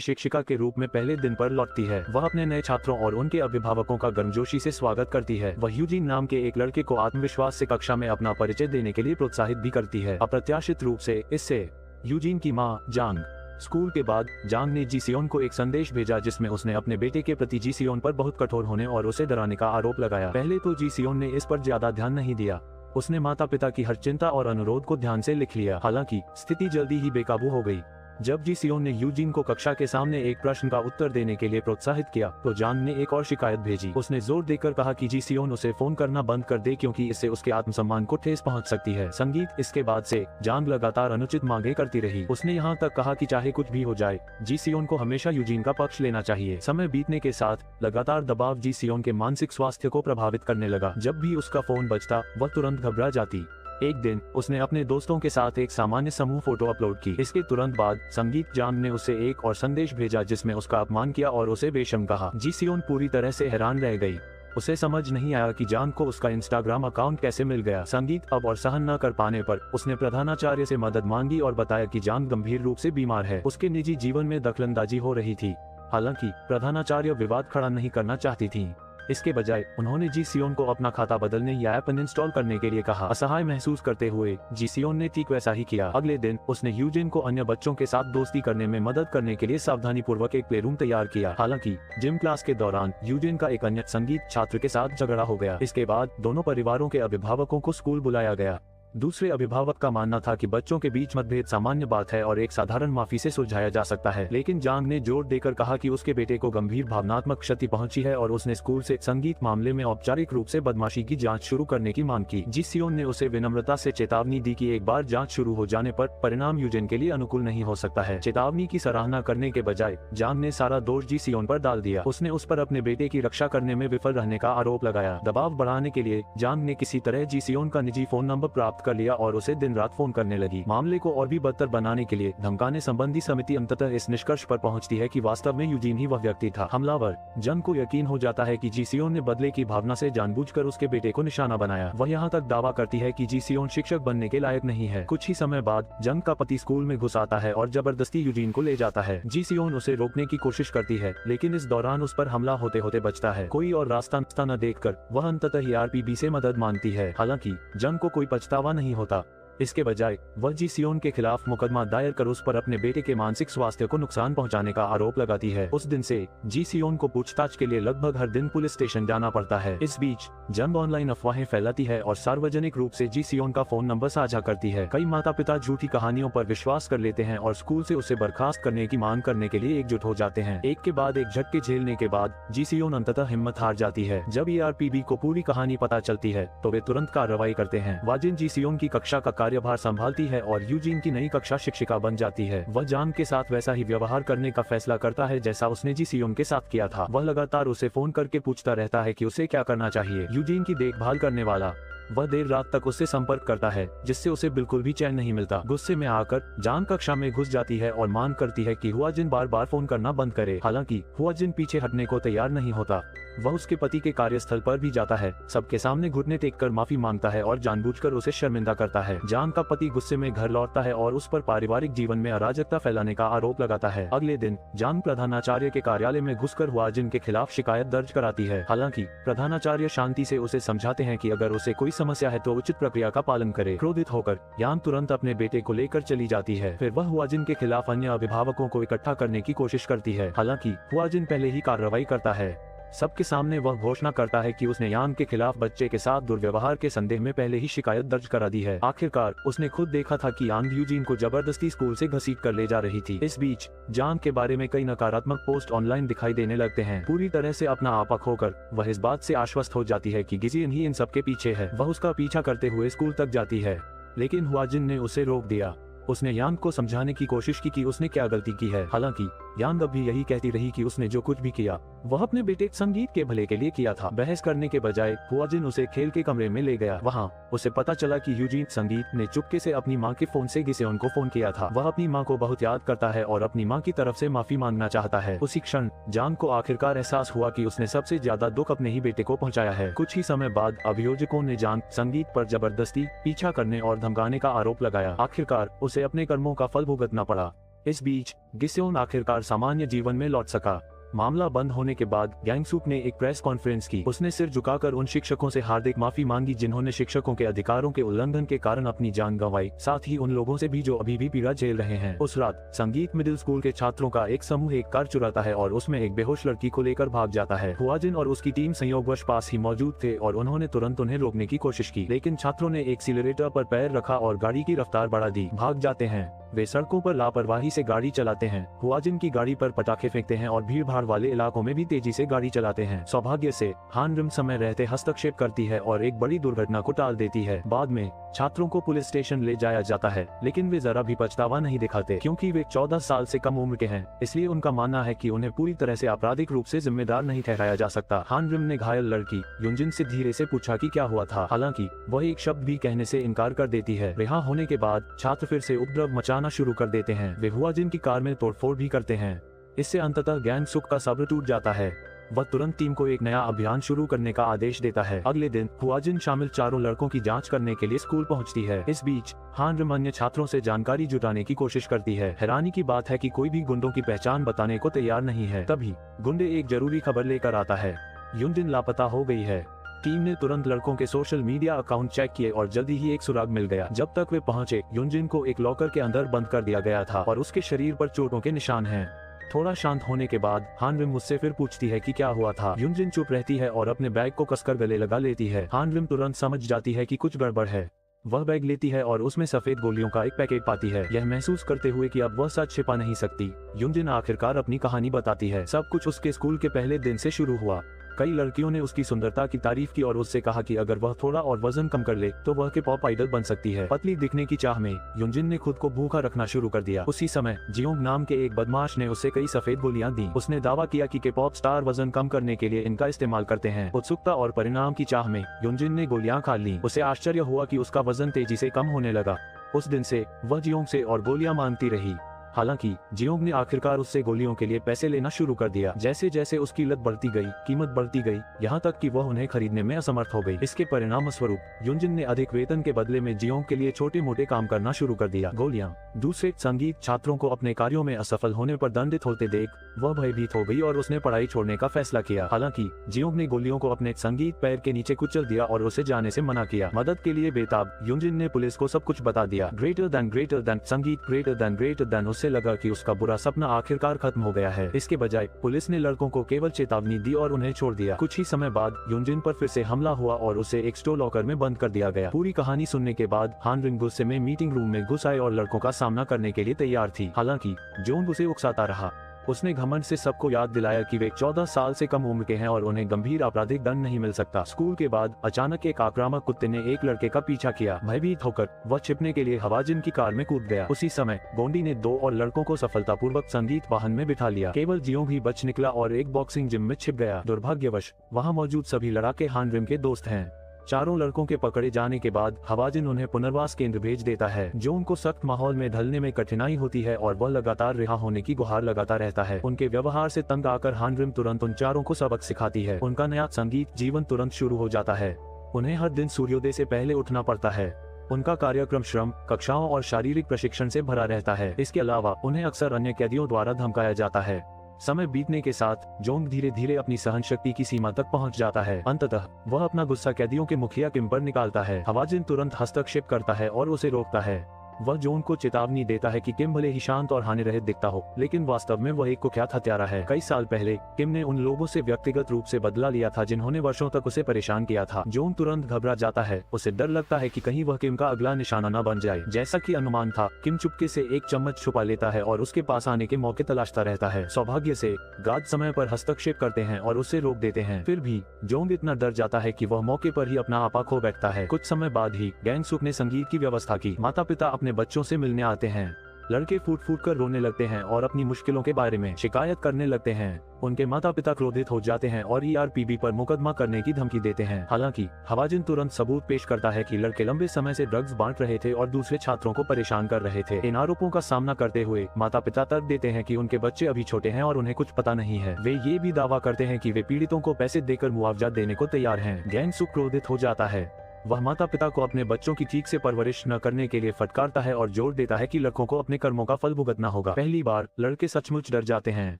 शिक्षिका के रूप में पहले दिन पर लौटती है। वह अपने नए छात्रों और उनके अभिभावकों का गर्मजोशी से स्वागत करती है। वह यूजिन नाम के एक लड़के को आत्मविश्वास से कक्षा में अपना परिचय देने के लिए प्रोत्साहित भी करती है। अप्रत्याशित रूप से इससे यूजिन की मां जांग। स्कूल के बाद जांग ने जी सियोन को एक संदेश भेजा जिसमें उसने अपने बेटे के प्रति जी सियोन पर बहुत कठोर होने और उसे डराने का आरोप लगाया। पहले तो जी सियोन ने इस पर ज्यादा ध्यान नहीं दिया। उसने माता पिता की हर चिंता और अनुरोध को ध्यान से लिख लिया। हालांकि स्थिति जल्दी ही बेकाबू हो गई। जब जी सियोन ने यूजिन को कक्षा के सामने एक प्रश्न का उत्तर देने के लिए प्रोत्साहित किया, तो जांग ने एक और शिकायत भेजी। उसने जोर देकर कहा कि जी सियोन उसे फोन करना बंद कर दे क्योंकि इससे उसके आत्मसम्मान को ठेस पहुंच सकती है। संगीत, इसके बाद से जांग लगातार अनुचित मांगे करती रही। उसने यहाँ तक कहा कि चाहे कुछ भी हो जाए, जी सियोन को हमेशा यूजिन का पक्ष लेना चाहिए। समय बीतने के साथ लगातार दबाव जी सियोन के मानसिक स्वास्थ्य को प्रभावित करने लगा। जब भी उसका फोन बजता, वह तुरंत घबरा जाती। एक दिन उसने अपने दोस्तों के साथ एक सामान्य समूह फोटो अपलोड की। इसके तुरंत बाद संगीत जांग ने उसे एक और संदेश भेजा जिसमें उसका अपमान किया और उसे बेशर्म कहा। जी सियोन पूरी तरह से हैरान रह गई। उसे समझ नहीं आया कि जांग को उसका इंस्टाग्राम अकाउंट कैसे मिल गया। संगीत अब और सहन न कर पाने पर उसने प्रधानाचार्य से मदद मांगी और बताया कि जांग गंभीर रूप से बीमार है। उसके निजी जीवन में दखलंदाजी हो रही थी। हालांकि प्रधानाचार्य विवाद खड़ा नहीं करना चाहती थी। इसके बजाय उन्होंने जी सियोन को अपना खाता बदलने या ऐप अनइंस्टॉल करने के लिए कहा। असहाय महसूस करते हुए जी सियोन ने ठीक वैसा ही किया। अगले दिन उसने यूजिन को अन्य बच्चों के साथ दोस्ती करने में मदद करने के लिए सावधानी पूर्वक एक प्लेरूम तैयार किया। हालांकि जिम क्लास के दौरान यूजिन का एक अन्य संगीत छात्र के साथ झगड़ा हो गया। इसके बाद दोनों परिवारों के अभिभावकों को स्कूल बुलाया गया। दूसरे अभिभावक का मानना था कि बच्चों के बीच मतभेद सामान्य बात है और एक साधारण माफी से सुलझाया जा सकता है, लेकिन जांग ने जोर देकर कहा कि उसके बेटे को गंभीर भावनात्मक क्षति पहुंची है और उसने स्कूल से संगीत मामले में औपचारिक रूप से बदमाशी की जांच शुरू करने की मांग की। जी सियोन ने उसे विनम्रता से चेतावनी दी कि एक बार जांच शुरू हो जाने पर परिणाम यूजिन के लिए अनुकूल नहीं हो सकता है। चेतावनी की सराहना करने के बजाय जांग ने सारा दोष जी सियोन पर डाल दिया। उसने उस पर अपने बेटे की रक्षा करने में विफल रहने का आरोप लगाया। दबाव बढ़ाने के लिए जांग ने किसी तरह जी सियोन का निजी फोन नंबर प्राप्त कर लिया और उसे दिन रात फोन करने लगी। मामले को और भी बदतर बनाने के लिए धमकाने संबंधी समिति अंततः इस निष्कर्ष पर पहुंचती है कि वास्तव में यूजिन ही वह व्यक्ति था। हमलावर। जंग को यकीन हो जाता है कि जी सियोन ने बदले की भावना से जानबूझकर उसके बेटे को निशाना बनाया। वह यहाँ तक दावा करती है कि जी सियोन शिक्षक बनने के लायक नहीं है। कुछ ही समय बाद जंग का पति स्कूल में घुस आता है और जबरदस्ती यूजिन को ले जाता है। जी सियोन उसे रोकने की कोशिश करती है, लेकिन इस दौरान उस पर हमला होते होते बचता है। कोई और रास्ता न देखकर वह अंततः ARPB से मदद मांगती है। हालांकि जंग को कोई पछतावा नहीं होता। इसके बजाय वह जी सियोन के खिलाफ मुकदमा दायर कर उस पर अपने बेटे के मानसिक स्वास्थ्य को नुकसान पहुंचाने का आरोप लगाती है। उस दिन से जी सियोन को पूछताछ के लिए लगभग हर दिन पुलिस स्टेशन जाना पड़ता है। इस बीच जंग ऑनलाइन अफवाहें फैलाती है और सार्वजनिक रूप से जी सियोन का फोन नंबर साझा करती है। कई माता पिता झूठी कहानियों पर विश्वास कर लेते हैं और स्कूल से उसे बर्खास्त करने की मांग करने के लिए एकजुट हो जाते हैं। एक के बाद एक झटके झेलने के बाद जी सियोन अंततः हिम्मत हार जाती है। जब ARPB को पूरी कहानी पता चलती है तो वे तुरंत कार्रवाई करते हैं। वाजिन जी सियोन की कक्षा का कार्यभार संभालती है और यूजिन की नई कक्षा शिक्षिका बन जाती है। वह जांग के साथ वैसा ही व्यवहार करने का फैसला करता है जैसा उसने जी सियोन के साथ किया था। वह लगातार उसे फोन करके पूछता रहता है कि उसे क्या करना चाहिए। यूजिन की देखभाल करने वाला वह देर रात तक उससे संपर्क करता है, जिससे उसे बिल्कुल भी चैन नहीं मिलता। गुस्से में आकर जांग कक्षा में घुस जाती है और मांग करती है कि हुआजिन बार बार फोन करना बंद करे। हालांकि हुआजिन पीछे हटने को तैयार नहीं होता। वह उसके पति के कार्यस्थल पर भी जाता है, सबके सामने घुटने टेककर माफी मांगता है और जानबूझकर उसे शर्मिंदा करता है। जांग का पति गुस्से में घर लौटता है और उस पर पारिवारिक जीवन में अराजकता फैलाने का आरोप लगाता है। अगले दिन जांग प्रधानाचार्य के कार्यालय में घुसकर हुआजिन के खिलाफ शिकायत दर्ज कराती है। हालांकि प्रधानाचार्य शांति से उसे समझाते हैं कि अगर उसे कोई समस्या है तो उचित प्रक्रिया का पालन करे। क्रोधित होकर यांग तुरंत अपने बेटे को लेकर चली जाती है। फिर वह हुआजिन के खिलाफ अन्य अभिभावकों को इकट्ठा करने की कोशिश करती है। हालांकि हुआजिन पहले ही कार्रवाई करता है। सबके सामने वह घोषणा करता है कि उसने यांग के खिलाफ बच्चे के साथ दुर्व्यवहार के संदेह में पहले ही शिकायत दर्ज करा दी है। आखिरकार उसने खुद देखा था कि यांग यूजीन को जबरदस्ती स्कूल से घसीट कर ले जा रही थी। इस बीच जांग के बारे में कई नकारात्मक पोस्ट ऑनलाइन दिखाई देने लगते हैं। पूरी तरह से अपना आपा खोकर वह इस बात से आश्वस्त हो जाती है कि गिजिन ही इन सब के पीछे है। वह उसका पीछा करते हुए स्कूल तक जाती है, लेकिन हुआजिन ने उसे रोक दिया। उसने यांग को समझाने की कोशिश की कि उसने क्या गलती की है। हालांकि यांग अब भी यही कहती रही कि उसने जो कुछ भी किया वह अपने बेटे संगीत के भले के लिए किया था। बहस करने के बजाय हुआजिन उसे खेल के कमरे में ले गया। वहां उसे पता चला कि यूजीन संगीत ने चुपके से अपनी मां के फोन से गिसेओन को फोन किया था। वह अपनी मां को बहुत याद करता है और अपनी मां की तरफ से माफी मांगना चाहता है। उसी क्षण जांग को आखिरकार एहसास हुआ कि उसने सबसे ज्यादा दुख अपने ही बेटे को पहुंचाया है। कुछ ही समय बाद अभियोजकों ने जांग संगीत पर जबरदस्ती पीछा करने और धमकाने का आरोप लगाया। आखिरकार उसे अपने कर्मों का फल भुगतना पड़ा। इस बीच गिसेओन आखिरकार सामान्य जीवन में लौट सका। मामला बंद होने के बाद गैंगसुक ने एक प्रेस कॉन्फ्रेंस की। उसने सिर झुकाकर उन शिक्षकों से हार्दिक माफी मांगी जिन्होंने शिक्षकों के अधिकारों के उल्लंघन के कारण अपनी जान गंवाई, साथ ही उन लोगों से भी जो अभी भी पीड़ा झेल रहे हैं। उस रात संगीत मिडिल स्कूल के छात्रों का एक समूह एक कार चुराता है और उसमें एक बेहोश लड़की को लेकर भाग जाता है। हुआजिन और उसकी टीम संयोगवश पास ही मौजूद थे और उन्होंने तुरंत उन्हें रोकने की कोशिश की, लेकिन छात्रों ने एक्सीलरेटर पर पैर रखा और गाड़ी की रफ्तार बढ़ा दी। भाग जाते हैं। वे सड़कों पर लापरवाही से गाड़ी चलाते हैं। हुआजिन की गाड़ी पर पटाखे फेंकते हैं और भीड़ भाड़ वाले इलाकों में भी तेजी से गाड़ी चलाते हैं। सौभाग्य से हान रिम समय रहते हस्तक्षेप करती है और एक बड़ी दुर्घटना को टाल देती है। बाद में छात्रों को पुलिस स्टेशन ले जाया जाता है, लेकिन वे जरा भी पछतावा नहीं दिखाते क्योंकि वे 14 साल से कम उम्र के हैं। इसलिए उनका मानना है कि उन्हें पूरी तरह से आपराधिक रूप से जिम्मेदार नहीं ठहराया जा सकता। हान रिम ने घायल लड़की युनजिन से धीरे से पूछा कि क्या हुआ था। हालांकि वह एक शब्द भी कहने से इनकार कर देती है। रिहा होने के बाद छात्र फिर से उपद्रव मचाना शुरू कर देते हैं। वे हुआजिन की कार में तोड़फोड़ भी करते हैं। इससे अंततः गैंगसुक का सब्र टूट जाता है। वह तुरंत टीम को एक नया अभियान शुरू करने का आदेश देता है। अगले दिन हुआजिन शामिल चारों लड़कों की जांच करने के लिए स्कूल पहुंचती है। इस बीच हान रिम अन्य छात्रों से जानकारी जुटाने की कोशिश करती है। हैरानी की बात है कि कोई भी गुंडों की पहचान बताने को तैयार नहीं है। तभी गुंडे एक जरूरी खबर लेकर आता है, युनजिन लापता हो गई है। टीम ने तुरंत लड़कों के सोशल मीडिया अकाउंट चेक किए और जल्दी ही एक सुराग मिल गया। जब तक वे पहुंचे, युनजिन को एक लॉकर के अंदर बंद कर दिया गया था और उसके शरीर पर चोटों के निशान हैं। थोड़ा शांत होने के बाद हान रिम मुझसे फिर पूछती है कि क्या हुआ था। युनजिन चुप रहती है और अपने बैग को कसकर गले लगा लेती है। हान रिम तुरंत समझ जाती है कि कुछ गड़बड़ है। वह बैग लेती है और उसमें सफेद गोलियों का एक पैकेट पाती है, यह महसूस करते हुए कि अब वह सच छिपा नहीं सकती। युनजिन आखिरकार अपनी कहानी बताती है। सब कुछ उसके स्कूल के पहले दिन से शुरू हुआ। कई लड़कियों ने उसकी सुंदरता की तारीफ की और उससे कहा कि अगर वह थोड़ा और वजन कम कर ले तो वह के पॉप आइडल बन सकती है। पतली दिखने की चाह में युनजिन ने खुद को भूखा रखना शुरू कर दिया। उसी समय जियोंग नाम के एक बदमाश ने उसे कई सफेद गोलियां दी। उसने दावा किया कि के पॉप स्टार वजन कम करने के लिए इनका इस्तेमाल करते हैं। उत्सुकता और परिणाम की चाह में युनजिन ने गोलियां खा ली। उसे आश्चर्य हुआ कि उसका वजन तेजी से कम होने लगा। उस दिन से वह जियोंग से और गोलियां मांगती रही। हालांकि जियोंग ने आखिरकार उससे गोलियों के लिए पैसे लेना शुरू कर दिया। जैसे जैसे उसकी लत बढ़ती गई, कीमत बढ़ती गई, यहाँ तक कि वह उन्हें खरीदने में असमर्थ हो गई। इसके परिणाम स्वरूप युनजिन ने अधिक वेतन के बदले में जियोंग के लिए छोटे मोटे काम करना शुरू कर दिया। गोलियां। दूसरे संगीत छात्रों को अपने कार्यों में असफल होने पर दंडित होते देख वह भयभीत हो गई और उसने पढ़ाई छोड़ने का फैसला किया। हालांकि जियोंग ने गोलियों को अपने संगीत पैर के नीचे कुचल दिया और उसे जाने से मना किया। मदद के लिए बेताब युनजिन ने पुलिस को सब कुछ बता दिया। ग्रेटर देन संगीत ग्रेटर देन उससे लगा कि उसका बुरा सपना आखिरकार खत्म हो गया है। इसके बजाय पुलिस ने लड़कों को केवल चेतावनी दी और उन्हें छोड़ दिया। कुछ ही समय बाद युनजिन पर फिर से हमला हुआ और उसे एक स्टोर लॉकर में बंद कर दिया गया। पूरी कहानी सुनने के बाद हान रिम गुस्से में मीटिंग रूम में घुस आए और लड़कों का सामना करने के लिए तैयार थी। हालांकि जोंग उसे उकसाता रहा। उसने घमंड से सबको याद दिलाया कि वे 14 साल से कम उम्र के हैं और उन्हें गंभीर आपराधिक दंड नहीं मिल सकता। स्कूल के बाद अचानक एक आक्रामक कुत्ते ने एक लड़के का पीछा किया। भयभीत होकर वह छिपने के लिए हवाजिन की कार में कूद गया। उसी समय गोंडी ने 2 और लड़कों को सफलतापूर्वक संगीत वाहन में बिठा लिया। केवल जियोंग ही बच निकला और एक बॉक्सिंग जिम में छिप गया। दुर्भाग्यवश वहाँ मौजूद सभी लड़ाके हान रिम के दोस्त हैं। चारों लड़कों के पकड़े जाने के बाद हवाजिन उन्हें पुनर्वास केंद्र भेज देता है। जोंग को सख्त माहौल में ढलने में कठिनाई होती है और वह लगातार रिहा होने की गुहार लगाता रहता है। उनके व्यवहार से तंग आकर हान रिम तुरंत उन चारों को सबक सिखाती है। उनका नया संगीत जीवन तुरंत शुरू हो जाता है। उन्हें हर दिन सूर्योदय से पहले उठना पड़ता है। उनका कार्यक्रम श्रम, कक्षाओं और शारीरिक प्रशिक्षण से भरा रहता है। इसके अलावा उन्हें अक्सर अन्य कैदियों द्वारा धमकाया जाता है। समय बीतने के साथ जोंग धीरे धीरे अपनी सहन शक्ति की सीमा तक पहुंच जाता है। अंततः वह अपना गुस्सा कैदियों के मुखिया किम पर निकालता है। हवाजिन तुरंत हस्तक्षेप करता है और उसे रोकता है। वह जॉन को चेतावनी देता है कि किम भले ही शांत और हानि रहित दिखता हो, लेकिन वास्तव में वह एक कुख्यात हत्यारा है। कई साल पहले किम ने उन लोगों से व्यक्तिगत रूप से बदला लिया था जिन्होंने वर्षों तक उसे परेशान किया था। जॉन तुरंत घबरा जाता है, उसे डर लगता है कि कहीं वह किम का अगला निशाना न बन जाए। जैसा कि अनुमान था, किम चुपके से एक चम्मच छुपा लेता है और उसके पास आने के मौके तलाशता रहता है। सौभाग्य से गार्ड समय पर हस्तक्षेप करते हैं और उसे रोक देते हैं। फिर भी जॉन इतना डर जाता है कि वह मौके पर ही अपना आपा खो बैठता है। कुछ समय बाद ही गैंग सुक ने संगीत की व्यवस्था की। माता पिता अपने बच्चों से मिलने आते हैं। लड़के फूट फूट कर रोने लगते हैं और अपनी मुश्किलों के बारे में शिकायत करने लगते हैं। उनके माता पिता क्रोधित हो जाते हैं और ERPB पर मुकदमा करने की धमकी देते हैं। हालांकि हवाजिन तुरंत सबूत पेश करता है कि लड़के लंबे समय से ड्रग्स बांट रहे थे और दूसरे छात्रों को परेशान कर रहे थे। इन आरोपों का सामना करते हुए माता पिता तर्क देते हैं कि उनके बच्चे अभी छोटे हैं और उन्हें कुछ पता नहीं है। वे ये भी दावा करते हैं कि वे पीड़ितों को पैसे देकर मुआवजा देने को तैयार हैं। गैंग सुक क्रोधित हो जाता है। वह माता पिता को अपने बच्चों की ठीक से परवरिश न करने के लिए फटकारता है और जोर देता है कि लड़कों को अपने कर्मों का फल भुगतना होगा। पहली बार लड़के सचमुच डर जाते हैं।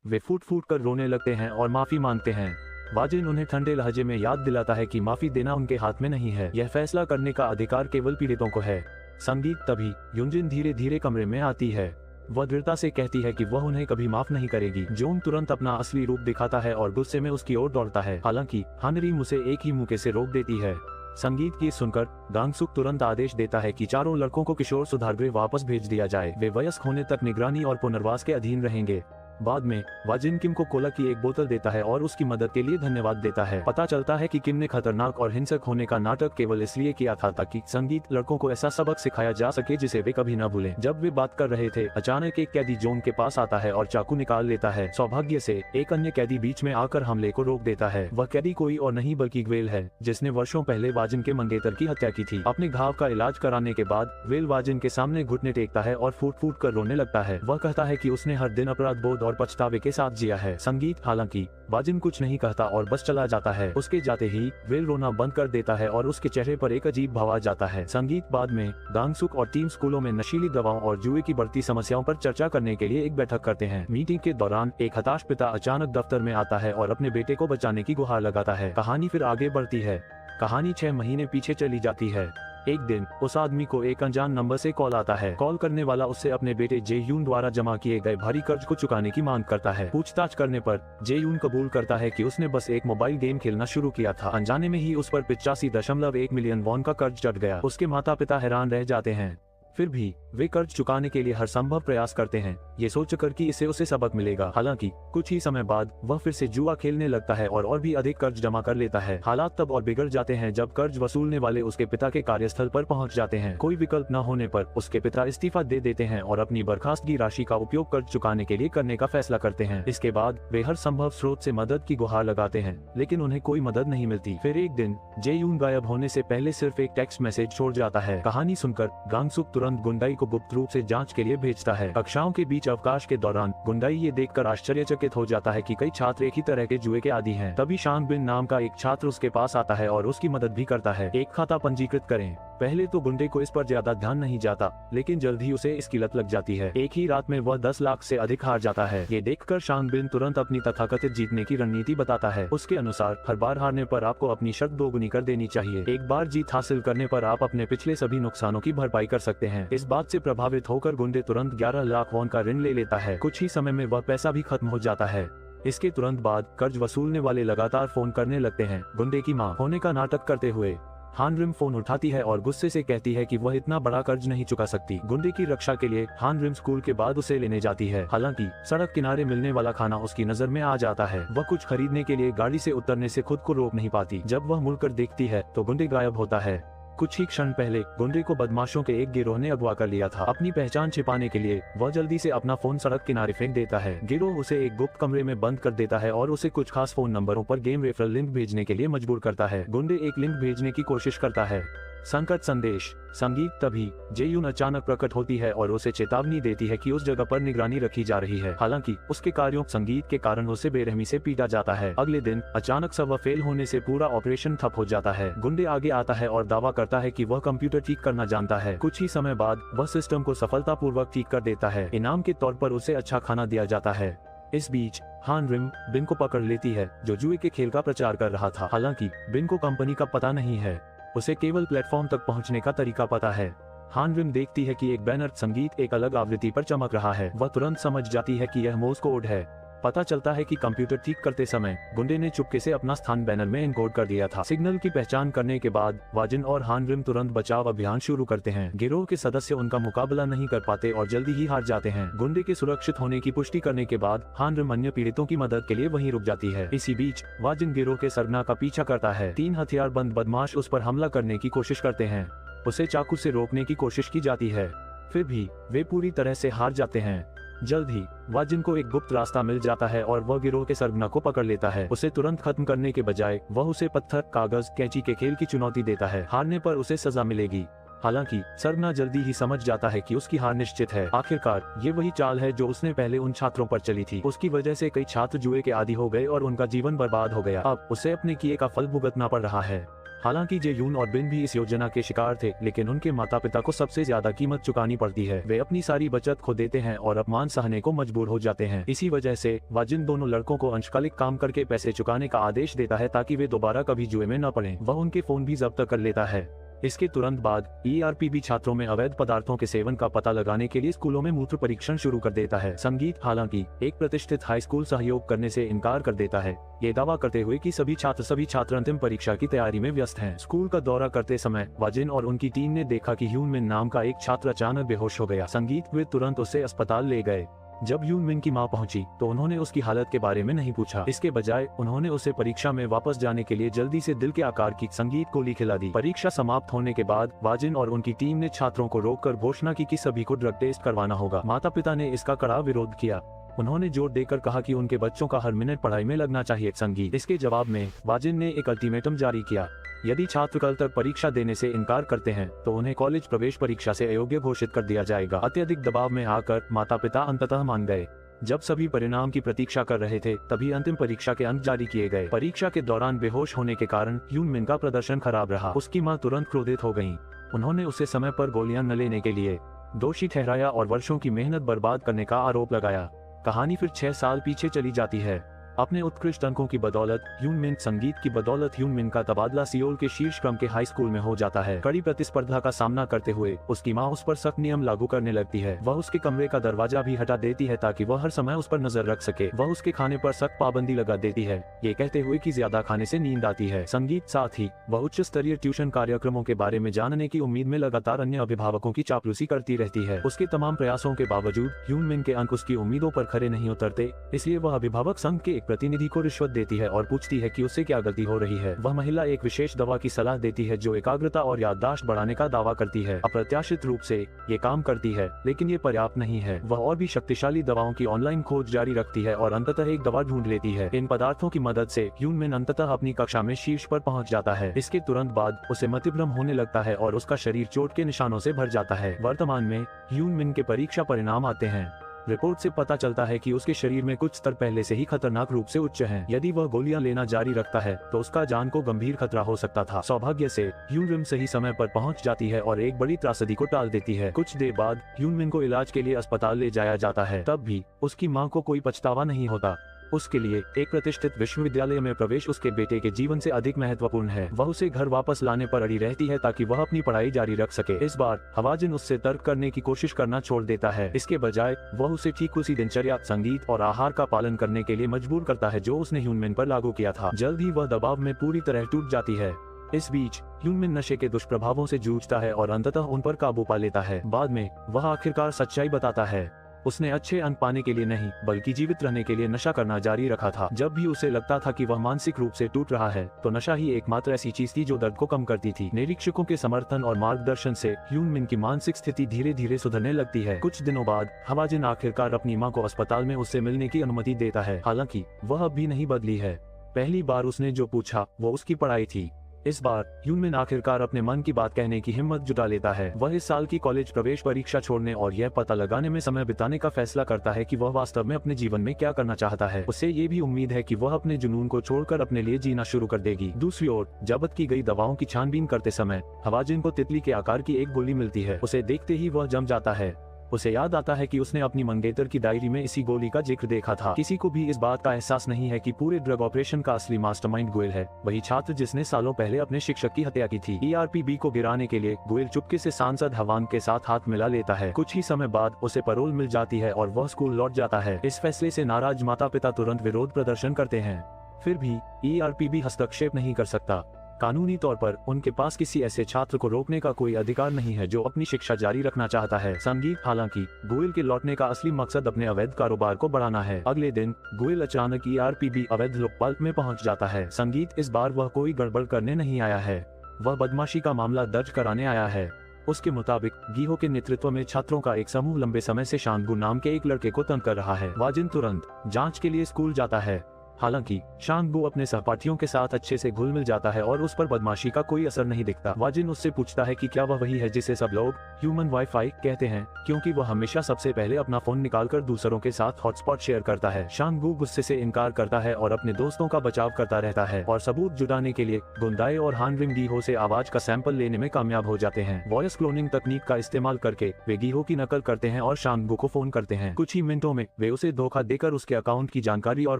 वे फूट फूट कर रोने लगते हैं और माफी मांगते हैं। वाजिन उन्हें ठंडे लहजे में याद दिलाता है कि माफी देना उनके हाथ में नहीं है, यह फैसला करने का अधिकार केवल पीड़ितों को है। संगीत तभी यूनजिन धीरे धीरे कमरे में आती है। वह दृढ़ता से कहती है कि वह उन्हें कभी माफ नहीं करेगी। जॉन तुरंत अपना असली रूप दिखाता है और गुस्से में उसकी ओर दौड़ता है। हालांकि हानरीम उसे एक ही मुक्के से रोक देती है। संगीत की सुनकर गांगसुक तुरंत आदेश देता है कि चारों लड़कों को किशोर सुधार गृह वापस भेज दिया जाए। वे वयस्क होने तक निगरानी और पुनर्वास के अधीन रहेंगे। बाद में वाजिन किम को कोला की एक बोतल देता है और उसकी मदद के लिए धन्यवाद देता है। पता चलता है कि किम ने खतरनाक और हिंसक होने का नाटक केवल इसलिए किया था ताकि संगीत लड़कों को ऐसा सबक सिखाया जा सके जिसे वे कभी न भूलें। जब वे बात कर रहे थे, अचानक एक कैदी जॉन के पास आता है और चाकू निकाल लेता है। सौभाग्य से एक अन्य कैदी बीच में आकर हमले को रोक देता है। वह कैदी कोई और नहीं बल्कि ग्वेल है, जिसने वर्षों पहले वाजिन के मंगेतर की हत्या की थी। अपने घाव का इलाज कराने के बाद ग्वेल वाजिन के सामने घुटने टेकता है और फूट फूट कर रोने लगता है। वह कहता है कि उसने हर दिन अपराध बोध और पछतावे के साथ जिया है। संगीत हालांकि वाजिन कुछ नहीं कहता और बस चला जाता है। उसके जाते ही वेल रोना बंद कर देता है और उसके चेहरे पर एक अजीब भाव आ जाता है। संगीत बाद में गांगसुक और टीम स्कूलों में नशीली दवाओं और जुए की बढ़ती समस्याओं पर चर्चा करने के लिए एक बैठक करते हैं। मीटिंग के दौरान एक हताश पिता अचानक दफ्तर में आता है और अपने बेटे को बचाने की गुहार लगाता है। कहानी फिर आगे बढ़ती है। कहानी 6 महीने पीछे चली जाती है। एक दिन उस आदमी को एक अनजान नंबर से कॉल आता है। कॉल करने वाला उससे अपने बेटे जेयून द्वारा जमा किए गए भारी कर्ज को चुकाने की मांग करता है। पूछताछ करने पर जेयून कबूल करता है कि उसने बस एक मोबाइल गेम खेलना शुरू किया था। अनजाने में ही उस पर 85.1 मिलियन वॉन का कर्ज चढ़ गया। उसके माता पिता हैरान रह जाते हैं। फिर भी वे कर्ज चुकाने के लिए हर संभव प्रयास करते हैं, ये सोचकर कि इससे उसे सबक मिलेगा। हालांकि कुछ ही समय बाद वह फिर से जुआ खेलने लगता है और भी अधिक कर्ज जमा कर लेता है। हालात तब और बिगड़ जाते हैं जब कर्ज वसूलने वाले उसके पिता के कार्यस्थल पर पहुंच जाते हैं। कोई विकल्प न होने पर उसके पिता इस्तीफा दे देते हैं और अपनी बर्खास्तगी राशि का उपयोग कर्ज चुकाने के लिए करने का फैसला करते हैं। इसके बाद वे हर संभव स्रोत से मदद की गुहार लगाते हैं, लेकिन उन्हें कोई मदद नहीं मिलती। फिर एक दिन जेयून गायब होने से पहले सिर्फ एक टेक्स्ट मैसेज छोड़ जाता है। कहानी सुनकर गांगसुक तुरंत गुंडाई को गुप्त रूप से जांच के लिए भेजता है। कक्षाओं के बीच अवकाश के दौरान गुंडाई ये देखकर आश्चर्यचकित हो जाता है कि कई छात्र एक ही तरह के जुए के आदी हैं। तभी शांग बिन नाम का एक छात्र उसके पास आता है और उसकी मदद भी करता है। एक खाता पंजीकृत करें। पहले तो गुंडे को इस पर ज्यादा ध्यान नहीं जाता, लेकिन जल्द ही उसे इसकी लत लग जाती है। एक ही रात में वह 10 लाख से अधिक हार जाता है। ये देखकर शांग बिन तुरंत अपनी तथाकथित जीतने की रणनीति बताता है। उसके अनुसार हर बार हारने पर आपको अपनी शर्त दोगुनी कर देनी चाहिए। एक बार जीत हासिल करने पर आप अपने पिछले सभी नुकसानों की भरपाई कर सकते हैं। इस बात से प्रभावित होकर गुंडे तुरंत 11 लाख वॉन का ऋण ले लेता है। कुछ ही समय में वह पैसा भी खत्म हो जाता है। इसके तुरंत बाद कर्ज वसूलने वाले लगातार फोन करने लगते हैं, गुंडे की मां होने का नाटक करते हुए। हानरिम फोन उठाती है और गुस्से से कहती है कि वह इतना बड़ा कर्ज नहीं चुका सकती। गुंडे की रक्षा के लिए हानरिम स्कूल के बाद उसे लेने जाती है। हालांकि सड़क किनारे मिलने वाला खाना उसकी नजर में आ जाता है। वह कुछ खरीदने के लिए गाड़ी से उतरने से खुद को रोक नहीं पाती। जब वह मुड़कर देखती है तो गुंडे गायब होता है। कुछ ही क्षण पहले गुंडे को बदमाशों के एक गिरोह ने अगवा कर लिया था। अपनी पहचान छिपाने के लिए वह जल्दी से अपना फोन सड़क किनारे फेंक देता है। गिरोह उसे एक गुप्त कमरे में बंद कर देता है और उसे कुछ खास फोन नंबरों पर गेम रेफरल लिंक भेजने के लिए मजबूर करता है। गुंडे एक लिंक भेजने की कोशिश करता है। संकट संदेश। संगीत तभी जेयून अचानक प्रकट होती है और उसे चेतावनी देती है कि उस जगह पर निगरानी रखी जा रही है। हालांकि उसके कार्यों संगीत के कारण उसे बेरहमी से पीटा जाता है। अगले दिन अचानक सर्वर फेल होने से पूरा ऑपरेशन ठप हो जाता है। गुंडे आगे आता है और दावा करता है कि वह कंप्यूटर ठीक करना जानता है। कुछ ही समय बाद वह सिस्टम को सफलतापूर्वक ठीक कर देता है। इनाम के तौर पर उसे अच्छा खाना दिया जाता है। इस बीच हानरिम बिन को पकड़ लेती है, जो जुए के खेल का प्रचार कर रहा था। हालांकि बिन को कंपनी का पता नहीं है, उसे केवल प्लेटफॉर्म तक पहुंचने का तरीका पता है। हान रिम देखती है कि एक बैनर संगीत एक अलग आवृत्ति पर चमक रहा है। वह तुरंत समझ जाती है कि यह मोर्स कोड है। पता चलता है कि कंप्यूटर ठीक करते समय गुंडे ने चुपके से अपना स्थान बैनर में एनकोड कर दिया था। सिग्नल की पहचान करने के बाद वाजिन और हान रिम तुरंत बचाव अभियान शुरू करते हैं। गिरोह के सदस्य उनका मुकाबला नहीं कर पाते और जल्दी ही हार जाते हैं। गुंडे के सुरक्षित होने की पुष्टि करने के बाद हान रिम अन्य पीड़ितों की मदद के लिए वहीं रुक जाती है। इसी बीच वाजिन गिरोह के सरगना का पीछा करता है। 3 हथियारबंद बदमाश उस पर हमला करने की कोशिश करते हैं। उसे चाकू से रोकने की कोशिश की जाती है, फिर भी वे पूरी तरह से हार जाते हैं। जल्द ही वाजिन को एक गुप्त रास्ता मिल जाता है और वह गिरोह के सरगना को पकड़ लेता है। उसे तुरंत खत्म करने के बजाय वह उसे पत्थर, कागज, कैंची के खेल की चुनौती देता है। हारने पर उसे सजा मिलेगी। हालांकि सरगना जल्दी ही समझ जाता है कि उसकी हार निश्चित है। आखिरकार ये वही चाल है जो उसने पहले उन छात्रों पर चली थी। उसकी वजह से कई छात्र जुए के आदी हो गए और उनका जीवन बर्बाद हो गया। अब उसे अपने किए का फल भुगतना पड़ रहा है। हालांकि जे यून और बिन भी इस योजना के शिकार थे, लेकिन उनके माता पिता को सबसे ज्यादा कीमत चुकानी पड़ती है। वे अपनी सारी बचत खो देते हैं और अपमान सहने को मजबूर हो जाते हैं। इसी वजह से वाजिन दोनों लड़कों को अंशकालिक काम करके पैसे चुकाने का आदेश देता है ताकि वे दोबारा कभी जुए में न पड़ें। वह उनके फोन भी जब्त कर लेता है। इसके तुरंत बाद ERP छात्रों में अवैध पदार्थों के सेवन का पता लगाने के लिए स्कूलों में मूत्र परीक्षण शुरू कर देता है। संगीत हालांकि एक प्रतिष्ठित हाई स्कूल सहयोग करने से इनकार कर देता है, ये दावा करते हुए कि सभी छात्र अंतिम परीक्षा की तैयारी में व्यस्त हैं। स्कूल का दौरा करते समय वाजिन और उनकी टीम ने देखा कि ह्यून मिन नाम का एक छात्र अचानक बेहोश हो गया। संगीत वे तुरंत उसे अस्पताल ले गए। जब ह्यून मिन की मां पहुंची तो उन्होंने उसकी हालत के बारे में नहीं पूछा। इसके बजाय उन्होंने उसे परीक्षा में वापस जाने के लिए जल्दी से दिल के आकार की संगीत गोली खिला दी। परीक्षा समाप्त होने के बाद वाजिन और उनकी टीम ने छात्रों को रोककर घोषणा की कि सभी को ड्रग टेस्ट करवाना होगा। माता पिता ने इसका कड़ा विरोध किया। उन्होंने जोर देकर कहा कि उनके बच्चों का हर मिनट पढ़ाई में लगना चाहिए। संगीत इसके जवाब में वाजिन ने एक अल्टीमेटम जारी किया। यदि छात्र कल तक परीक्षा देने से इनकार करते हैं तो उन्हें कॉलेज प्रवेश परीक्षा से अयोग्य घोषित कर दिया जाएगा। अत्यधिक दबाव में आकर माता पिता अंततः मान गए। जब सभी परिणाम की प्रतीक्षा कर रहे थे तभी अंतिम परीक्षा के अंक जारी किए गए। परीक्षा के दौरान बेहोश होने के कारण ह्यून मिन का प्रदर्शन खराब रहा। उसकी मां तुरंत क्रोधित हो गयी। उन्होंने उसे समय पर गोलियां न लेने के लिए दोषी ठहराया और वर्षों की मेहनत बर्बाद करने का आरोप लगाया। कहानी फिर 6 साल पीछे चली जाती है। अपने उत्कृष्ट अंकों की बदौलत ह्यून मिन, संगीत की बदौलत ह्यून मिन का तबादला सियोल के शीर्ष क्रम के हाई स्कूल में हो जाता है। कड़ी प्रतिस्पर्धा का सामना करते हुए उसकी मां उस पर सख्त नियम लागू करने लगती है। वह उसके कमरे का दरवाजा भी हटा देती है ताकि वह हर समय उस पर नजर रख सके। वह उसके खाने पर सख्त पाबंदी लगा देती है, ये कहते हुए कि ज्यादा खाने से नींद आती है। संगीत साथ ही वह उच्च स्तरीय ट्यूशन कार्यक्रमों के बारे में जानने की उम्मीद में लगातार अन्य अभिभावकों की चापलूसी करती रहती है। उसके तमाम प्रयासों के बावजूद ह्यून मिन के अंक उसकी उम्मीदों पर खरे नहीं उतरते, इसलिए वह अभिभावक संघ के एक प्रतिनिधि को रिश्वत देती है और पूछती है कि उससे क्या गलती हो रही है। वह महिला एक विशेष दवा की सलाह देती है जो एकाग्रता और याददाश्त बढ़ाने का दावा करती है। अप्रत्याशित रूप से ये काम करती है, लेकिन ये पर्याप्त नहीं है। वह और भी शक्तिशाली दवाओं की ऑनलाइन खोज जारी रखती है और अंततः एक दवा ढूंढ लेती है। इन पदार्थों की मदद से ह्यून मिन अंततः अपनी कक्षा में शीर्ष पर पहुंच जाता है। इसके तुरंत बाद उसे मतिभ्रम होने लगता है और उसका शरीर चोट के निशानों से भर जाता है। वर्तमान में ह्यून मिन के परीक्षा परिणाम आते हैं। रिपोर्ट से पता चलता है कि उसके शरीर में कुछ स्तर पहले से ही खतरनाक रूप से उच्च हैं। यदि वह गोलियां लेना जारी रखता है तो उसका जान को गंभीर खतरा हो सकता था। सौभाग्य से ह्यून मिन सही समय पर पहुंच जाती है और एक बड़ी त्रासदी को टाल देती है। कुछ देर बाद ह्यून मिन को इलाज के लिए अस्पताल ले जाया जाता है। तब भी उसकी मां को कोई पछतावा नहीं होता। उसके लिए एक प्रतिष्ठित विश्वविद्यालय में प्रवेश उसके बेटे के जीवन से अधिक महत्वपूर्ण है। वह उसे घर वापस लाने पर अड़ी रहती है ताकि वह अपनी पढ़ाई जारी रख सके। इस बार हवाजिन उससे तर्क करने की कोशिश करना छोड़ देता है। इसके बजाय वह उसे ठीक उसी दिनचर्या, संगीत और आहार का पालन करने के लिए मजबूर करता है जो उसने ह्यून मिन पर लागू किया था। जल्द ही वह दबाव में पूरी तरह टूट जाती है। इस बीच ह्यून मिन नशे के दुष्प्रभावों से जूझता है और अंततः उन पर काबू पा लेता है। बाद में वह आखिरकार सच्चाई बताता है। उसने अच्छे अंक पाने के लिए नहीं बल्कि जीवित रहने के लिए नशा करना जारी रखा था। जब भी उसे लगता था कि वह मानसिक रूप से टूट रहा है तो नशा ही एकमात्र ऐसी चीज थी जो दर्द को कम करती थी। निरीक्षकों के समर्थन और मार्गदर्शन से ह्यून मिन की मानसिक स्थिति धीरे धीरे सुधरने लगती है। कुछ दिनों बाद हवाजिन आखिरकार अपनी मां को अस्पताल में उससे मिलने की अनुमति देता है। हालांकि वह अब भी नहीं बदली है। पहली बार उसने जो पूछा वो उसकी पढ़ाई थी। इस बार ह्यून मिन आखिरकार अपने मन की बात कहने की हिम्मत जुटा लेता है। वह इस साल की कॉलेज प्रवेश परीक्षा छोड़ने और यह पता लगाने में समय बिताने का फैसला करता है कि वह वास्तव में अपने जीवन में क्या करना चाहता है। उसे ये भी उम्मीद है कि वह अपने जुनून को छोड़कर अपने लिए जीना शुरू कर देगी। दूसरी ओर जब्त की गई दवाओं की छानबीन करते समय हवाजिन को तितली के आकार की एक गोली मिलती है। उसे देखते ही वह जम जाता है। उसे याद आता है कि उसने अपनी मंगेतर की डायरी में इसी गोली का जिक्र देखा था। किसी को भी इस बात का एहसास नहीं है कि पूरे ड्रग ऑपरेशन का असली मास्टरमाइंड गोयल है, वही छात्र जिसने सालों पहले अपने शिक्षक की हत्या की थी। ERPB को गिराने के लिए गोयल चुपके से सांसद हवान के साथ हाथ मिला लेता है। कुछ ही समय बाद उसे पैरोल मिल जाती है और वह स्कूल लौट जाता है। इस फैसले से नाराज माता पिता तुरंत विरोध प्रदर्शन करते हैं, फिर भी ERPB हस्तक्षेप नहीं कर सकता। कानूनी तौर पर उनके पास किसी ऐसे छात्र को रोकने का कोई अधिकार नहीं है जो अपनी शिक्षा जारी रखना चाहता है। संगीत हालांकि गोयल के लौटने का असली मकसद अपने अवैध कारोबार को बढ़ाना है। अगले दिन गोयल अचानक ERPB अवैध लोकपाल में पहुंच जाता है। संगीत इस बार वह कोई गड़बड़ करने नहीं आया है, वह बदमाशी का मामला दर्ज कराने आया है। उसके मुताबिक गीहो के नेतृत्व में छात्रों का एक समूह लंबे समय से शांगू नाम के एक लड़के को तंग कर रहा है। वाजिन तुरंत जांच के लिए स्कूल जाता है। हालांकि शांगबू अपने सहपाठियों के साथ अच्छे से घुल मिल जाता है और उस पर बदमाशी का कोई असर नहीं दिखता। वाजिन उससे पूछता है कि क्या वह वही है जिसे सब लोग ह्यूमन वाईफाई कहते हैं, क्योंकि वह हमेशा सबसे पहले अपना फोन निकालकर दूसरों के साथ हॉटस्पॉट शेयर करता है। शांगबू गुस्से से इनकार करता है और अपने दोस्तों का बचाव करता रहता है और सबूत जुटाने के लिए गुंदाई और हानरिम गीहो से आवाज का सैंपल लेने में कामयाब हो जाते हैं। वॉइस क्लोनिंग तकनीक का इस्तेमाल करके वे गीहो की नकल करते हैं और शांगबू को फोन करते हैं। कुछ ही मिनटों में वे उसे धोखा देकर उसके अकाउंट की जानकारी और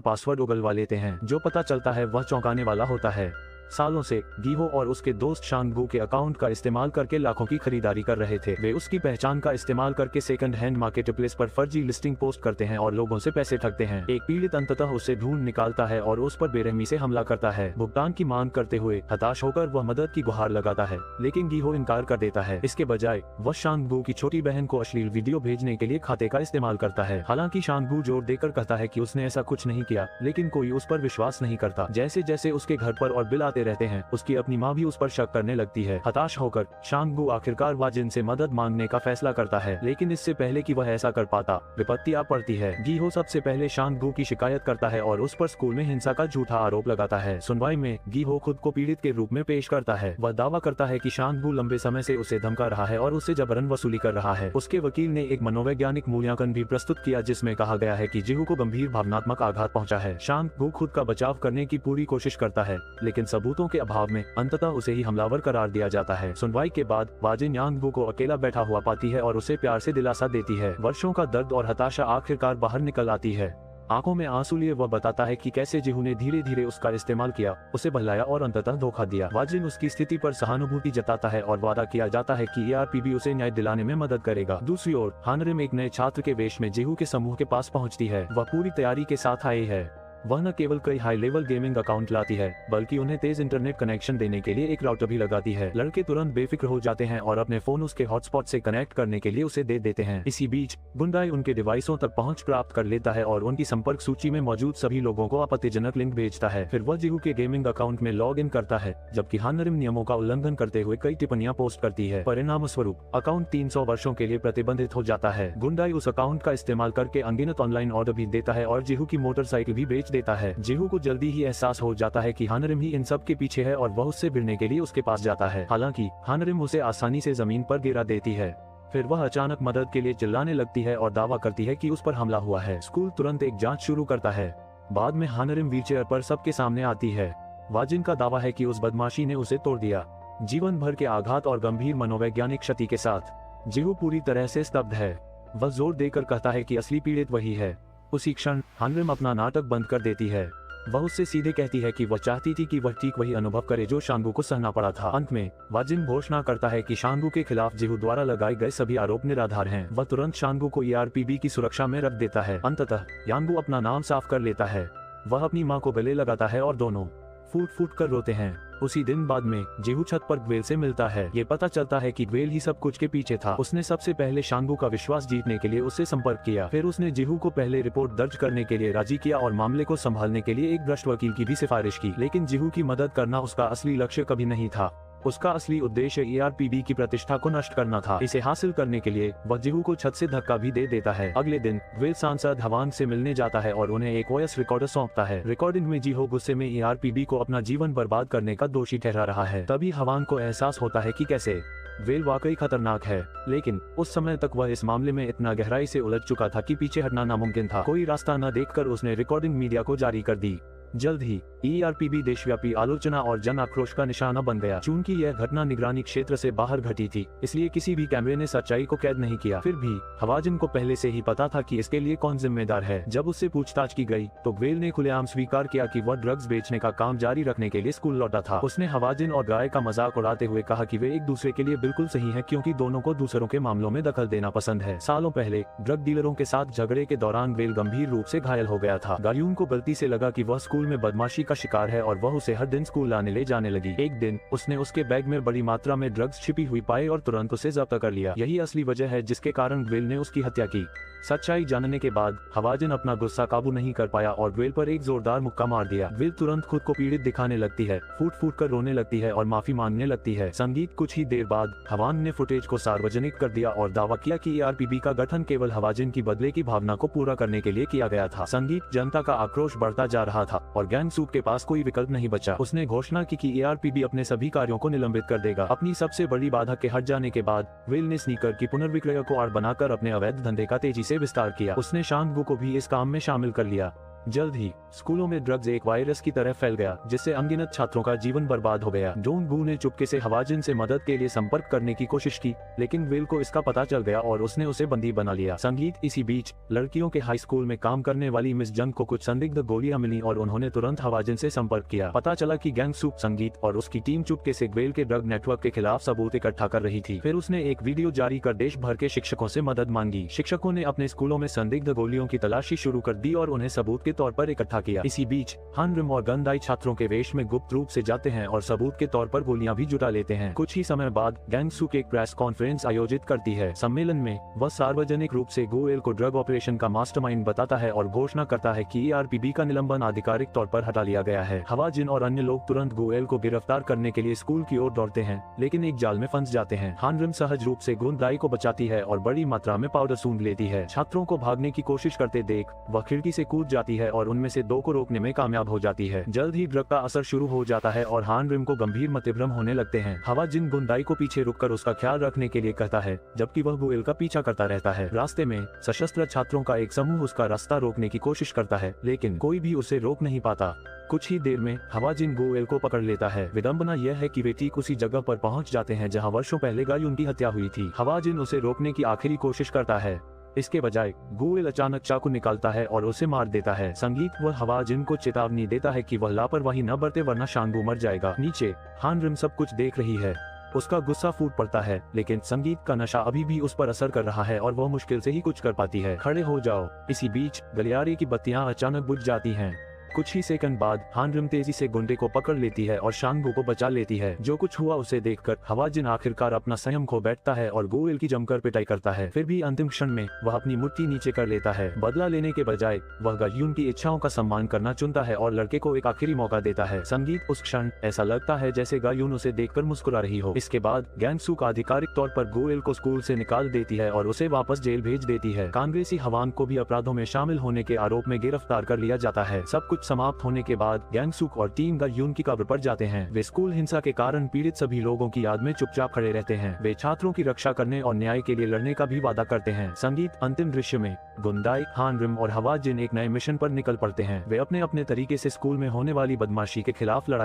पासवर्ड उगलवा लेते हैं। जो पता चलता है वह चौंकाने वाला होता है। सालों से गीहो और उसके दोस्त शांगबू के अकाउंट का इस्तेमाल करके लाखों की खरीदारी कर रहे थे। वे उसकी पहचान का इस्तेमाल करके सेकंड हैंड मार्केट प्लेस पर फर्जी लिस्टिंग पोस्ट करते हैं और लोगों से पैसे ठगते हैं। एक पीड़ित अंततः उसे ढूंढ निकालता है और उस पर बेरहमी से हमला करता है। भुगतान की मांग करते हुए हताश होकर वह मदद की गुहार लगाता है, लेकिन गीहो इनकार कर देता है। इसके बजाय वह शांगबू की छोटी बहन को अश्लील वीडियो भेजने के लिए खाते का इस्तेमाल करता है। हालांकि शांगबू जोर देकर कहता है कि उसने ऐसा कुछ नहीं किया, लेकिन कोई उस पर विश्वास नहीं करता। जैसे जैसे उसके घर पर और बिल आते रहते हैं, उसकी अपनी माँ भी उस पर शक करने लगती है। हताश होकर शांगबू आखिरकार वाजिन से मदद मांगने का फैसला करता है, लेकिन इससे पहले कि वह ऐसा कर पाता, विपत्ति आ पड़ती है। गीहो सबसे पहले शांगबू की शिकायत करता है और उस पर स्कूल में हिंसा का झूठा आरोप लगाता है। सुनवाई में गीहो खुद को पीड़ित के रूप में पेश करता है। वह दावा करता है कि शांगबू लंबे समय से उसे धमका रहा है और उससे जबरन वसूली कर रहा है। उसके वकील ने एक मनोवैज्ञानिक मूल्यांकन भी प्रस्तुत किया, जिसमें कहा गया है कि जीहू को गंभीर भावनात्मक आघात पहुंचा है। शांगबू खुद का बचाव करने की पूरी कोशिश करता है, लेकिन सबूतों के अभाव में अंततः उसे ही हमलावर करार दिया जाता है। सुनवाई के बाद वाजिन यांगबू को अकेला बैठा हुआ पाती है और उसे प्यार से दिलासा देती है। वर्षों का दर्द और हताशा आखिरकार बाहर निकल आती है। आंखों में आंसू लिए वह बताता है कि कैसे जीहू ने धीरे धीरे उसका इस्तेमाल किया, उसे बहलाया और अंततः धोखा दिया। वाजिन उसकी स्थिति पर सहानुभूति जताता है और वादा किया जाता है कि ERPB उसे न्याय दिलाने में मदद करेगा। दूसरी ओर हानरिम एक नए छात्र के वेश में जीहू के समूह के पास पहुंचती है। वह पूरी तैयारी के साथ आई है। वह न केवल कई हाई लेवल गेमिंग अकाउंट लाती है, बल्कि उन्हें तेज इंटरनेट कनेक्शन देने के लिए एक राउटर भी लगाती है। लड़के तुरंत बेफिक्र हो जाते हैं और अपने फोन उसके हॉटस्पॉट से कनेक्ट करने के लिए उसे दे देते हैं। इसी बीच गुंडाई उनके डिवाइसों तक पहुंच प्राप्त कर लेता है और उनकी संपर्क सूची में मौजूद सभी लोगों को आपत्तिजनक लिंक भेजता है। फिर वह जीहू के गेमिंग अकाउंट में लॉग इन करता है, जबकि हानरिम नियमों का उल्लंघन करते हुए कई टिप्पणियां पोस्ट करती है। परिणाम स्वरूप अकाउंट 300 वर्षों के लिए प्रतिबंधित हो जाता है। गुंडाई उस अकाउंट का इस्तेमाल करके अनगिनत ऑनलाइन ऑर्डर भी देता है और जीहू की मोटरसाइकिल भी बेच देता है। जीहू को जल्दी ही एहसास हो जाता है कि हानरिम ही इन सब के पीछे है और वह उससे भिड़ने के लिए उसके पास जाता है। हालांकि हानरिम उसे आसानी से जमीन पर गिरा देती है। फिर वह अचानक मदद के लिए चिल्लाने लगती है और दावा करती है कि उस पर हमला हुआ है। स्कूल तुरंत एक जांच शुरू करता है। बाद में हानरिम व्हीलचेयर पर सबके सामने आती है। वाजिन का दावा है कि उस बदमाशी ने उसे तोड़ दिया। जीवन भर के आघात और गंभीर मनोवैज्ञानिक क्षति के साथ जीहू पूरी तरह से स्तब्ध है। वह जोर देकर कहता है कि असली पीड़ित वही है। उसी क्षण हानरिम अपना नाटक बंद कर देती है। वह उससे सीधे कहती है कि वह चाहती थी कि वह ठीक वही अनुभव करे जो शांगू को सहना पड़ा था। अंत में वाजिन घोषणा करता है कि शांगू के खिलाफ जीहू द्वारा लगाए गए सभी आरोप निराधार हैं। वह तुरंत शांगू को ERPB की सुरक्षा में रख देता है। अंततः यांगू अपना नाम साफ कर लेता है। वह अपनी माँ को गले लगाता है और दोनों फूट फूट कर रोते हैं। उसी दिन बाद में जीहू छत पर ग्वेल से मिलता है। ये पता चलता है कि ग्वेल ही सब कुछ के पीछे था। उसने सबसे पहले शांगू का विश्वास जीतने के लिए उससे संपर्क किया। फिर उसने जीहू को पहले रिपोर्ट दर्ज करने के लिए राजी किया और मामले को संभालने के लिए एक भ्रष्ट वकील की भी सिफारिश की। लेकिन जीहू की मदद करना उसका असली लक्ष्य कभी नहीं था। उसका असली उद्देश्य ERPB की प्रतिष्ठा को नष्ट करना था। इसे हासिल करने के लिए वह जीहू को छत से धक्का भी दे देता है। अगले दिन ग्वेल सांसद हवान से मिलने जाता है और उन्हें एक वॉइस रिकॉर्डर सौंपता है। रिकॉर्डिंग में जीहू गुस्से में ERPB को अपना जीवन बर्बाद करने का दोषी ठहरा रहा है। तभी हवान को एहसास होता है कि कैसे ग्वेल वाकई खतरनाक है, लेकिन उस समय तक वह इस मामले में इतना गहराई से उलझ चुका था कि पीछे हटना नामुमकिन था। कोई रास्ता न देखकर उसने रिकॉर्डिंग मीडिया को जारी कर दी। जल्द ही ERPB देशव्यापी आलोचना और जन आक्रोश का निशाना बन गया। चूंकि यह घटना निगरानी क्षेत्र से बाहर घटी थी, इसलिए किसी भी कैमरे ने सच्चाई को कैद नहीं किया। फिर भी हवाजिन को पहले से ही पता था कि इसके लिए कौन जिम्मेदार है। जब उससे पूछताछ की गई तो ग्वेल ने खुलेआम स्वीकार किया कि वह ड्रग्स बेचने का काम जारी रखने के लिए स्कूल लौटा था। उसने हवाजिन और गाय का मजाक उड़ाते हुए कहा कि वे एक दूसरे के लिए बिल्कुल सही हैं, क्योंकि दोनों को दूसरों के मामलों में दखल देना पसंद है। सालों पहले ड्रग डीलरों के साथ झगड़े के दौरान ग्वेल गंभीर रूप से घायल हो गया था। गायून को गलती से लगा कि वह स्कूल में बदमाशी का शिकार है और वह उसे हर दिन स्कूल लाने ले जाने लगी। एक दिन उसने उसके बैग में बड़ी मात्रा में ड्रग्स छिपी हुई पाई और तुरंत उसे जब्त कर लिया। यही असली वजह है जिसके कारण ग्वेल ने उसकी हत्या की। सच्चाई जानने के बाद हवाजिन अपना गुस्सा काबू नहीं कर पाया और ग्वेल पर एक जोरदार मुक्का मार दिया। ग्वेल तुरंत खुद को पीड़ित दिखाने लगती है, फूट फूट कर रोने लगती है और माफी मांगने लगती है। संगीत कुछ ही देर बाद हवान ने फुटेज को सार्वजनिक कर दिया और दावा किया कि ERPB का गठन केवल हवाजिन की बदले की भावना को पूरा करने के लिए किया गया था। संगीत जनता का आक्रोश बढ़ता जा रहा था और गैंगसूक के पास कोई विकल्प नहीं बचा। उसने घोषणा की कि ERPB अपने सभी कार्यों को निलंबित कर देगा। अपनी सबसे बड़ी बाधा के हट जाने के बाद ग्वेल ने स्नीकर की पुनर्विक्रय को आड़ बनाकर अपने अवैध धंधे का तेजी से विस्तार किया। उसने शांगू को भी इस काम में शामिल कर लिया। जल्द ही स्कूलों में ड्रग्स एक वायरस की तरह फैल गया, जिससे अनगिनत छात्रों का जीवन बर्बाद हो गया। डोंग बू ने चुपके से हवाजिन से मदद के लिए संपर्क करने की कोशिश की, लेकिन ग्वेल को इसका पता चल गया और उसने उसे बंदी बना लिया। संगीत इसी बीच लड़कियों के हाई स्कूल में काम करने वाली मिस जंग को कुछ संदिग्ध गोलियां मिली और उन्होंने तुरंत हवाजिन से संपर्क किया। पता चला कि गैंगसूक संगीत और उसकी टीम चुपके से ग्वेल के ड्रग नेटवर्क के खिलाफ सबूत इकट्ठा कर रही थी। फिर उसने एक वीडियो जारी कर देश भर के शिक्षकों से मदद मांगी। शिक्षकों ने अपने स्कूलों में संदिग्ध गोलियों की तलाशी शुरू कर दी और उन्हें सबूत के तौर पर इकट्ठा किया। इसी बीच हानरिम और गंदाई छात्रों के वेश में गुप्त रूप से जाते हैं और सबूत के तौर पर गोलियां भी जुटा लेते हैं। कुछ ही समय बाद गैंगसूक एक प्रेस कॉन्फ्रेंस आयोजित करती है। सम्मेलन में वह सार्वजनिक रूप से गोएल को ड्रग ऑपरेशन का मास्टरमाइंड बताता है और घोषणा करता है कि ERPB का निलंबन आधिकारिक तौर पर हटा लिया गया है। हवाजिन और अन्य लोग तुरंत गोएल को गिरफ्तार करने के लिए स्कूल की ओर दौड़ते हैं, लेकिन एक जाल में फंस जाते हैं। हानरिम सहज रूप से गुंदाई को बचाती है और बड़ी मात्रा में पाउडर सूंघ लेती है। छात्रों को भागने की कोशिश करते देख वह खिड़की से कूद जाती है और उनमें से 2 को रोकने में कामयाब हो जाती है। जल्द ही ड्रग का असर शुरू हो जाता है और हानरिम को गंभीर मतिभ्रम होने लगते हैं। हवाजिन गुंदाई को पीछे रुककर उसका ख्याल रखने के लिए कहता है, जबकि वह गोएल का पीछा करता रहता है। रास्ते में सशस्त्र छात्रों का एक समूह उसका रास्ता रोकने की कोशिश करता है, लेकिन कोई भी उसे रोक नहीं पाता। कुछ ही देर में हवाजिन गोएल को पकड़ लेता है। विडंबना यह है कि वे ठीक उसी जगह पर पहुंच जाते हैं जहां वर्षों पहले गायून की हत्या हुई थी। हवाजिन उसे रोकने की आखिरी कोशिश करता है, इसके बजाय गोएल अचानक चाकू निकालता है और उसे मार देता है। संगीत वह हवाजिन को चेतावनी देता है कि वह लापरवाही न बरते वरना शांगू मर जाएगा। नीचे हानरिम सब कुछ देख रही है। उसका गुस्सा फूट पड़ता है, लेकिन संगीत का नशा अभी भी उस पर असर कर रहा है और वह मुश्किल से ही कुछ कर पाती है। खड़े हो जाओ। इसी बीच गलियारे की बत्तियां अचानक बुझ जाती हैं। कुछ ही सेकंड बाद हानरिम तेजी से गुंडे को पकड़ लेती है और शांगू को बचा लेती है। जो कुछ हुआ उसे देखकर हवाजिन आखिरकार अपना संयम खो बैठता है और गोएल की जमकर पिटाई करता है। फिर भी अंतिम क्षण में वह अपनी मुट्ठी नीचे कर लेता है। बदला लेने के बजाय वह गायून की इच्छाओं का सम्मान करना चुनता है और लड़के को एक आखिरी मौका देता है। संगीत उस क्षण ऐसा लगता है जैसे गायून उसे देखकर मुस्कुरा रही हो। इसके बाद गैंगसूक आधिकारिक तौर पर गोएल को स्कूल से निकाल देती है और उसे वापस जेल भेज देती है। कांग्रेसी हवान को भी अपराधों में शामिल होने के आरोप में गिरफ्तार कर लिया जाता है। सब कुछ समाप्त होने के बाद गैंगसूक और टीम गायून की कब्र पर जाते हैं। वे स्कूल हिंसा के कारण पीड़ित सभी लोगों की याद में चुपचाप खड़े रहते हैं। वे छात्रों की रक्षा करने और न्याय के लिए लड़ने का भी वादा करते हैं। संगीत अंतिम दृश्य में गुंदाई, हानरिम और हवाजिन एक नए मिशन पर निकल पड़ते हैं। वे अपने अपने तरीके से स्कूल में होने वाली बदमाशी के खिलाफ लड़ाई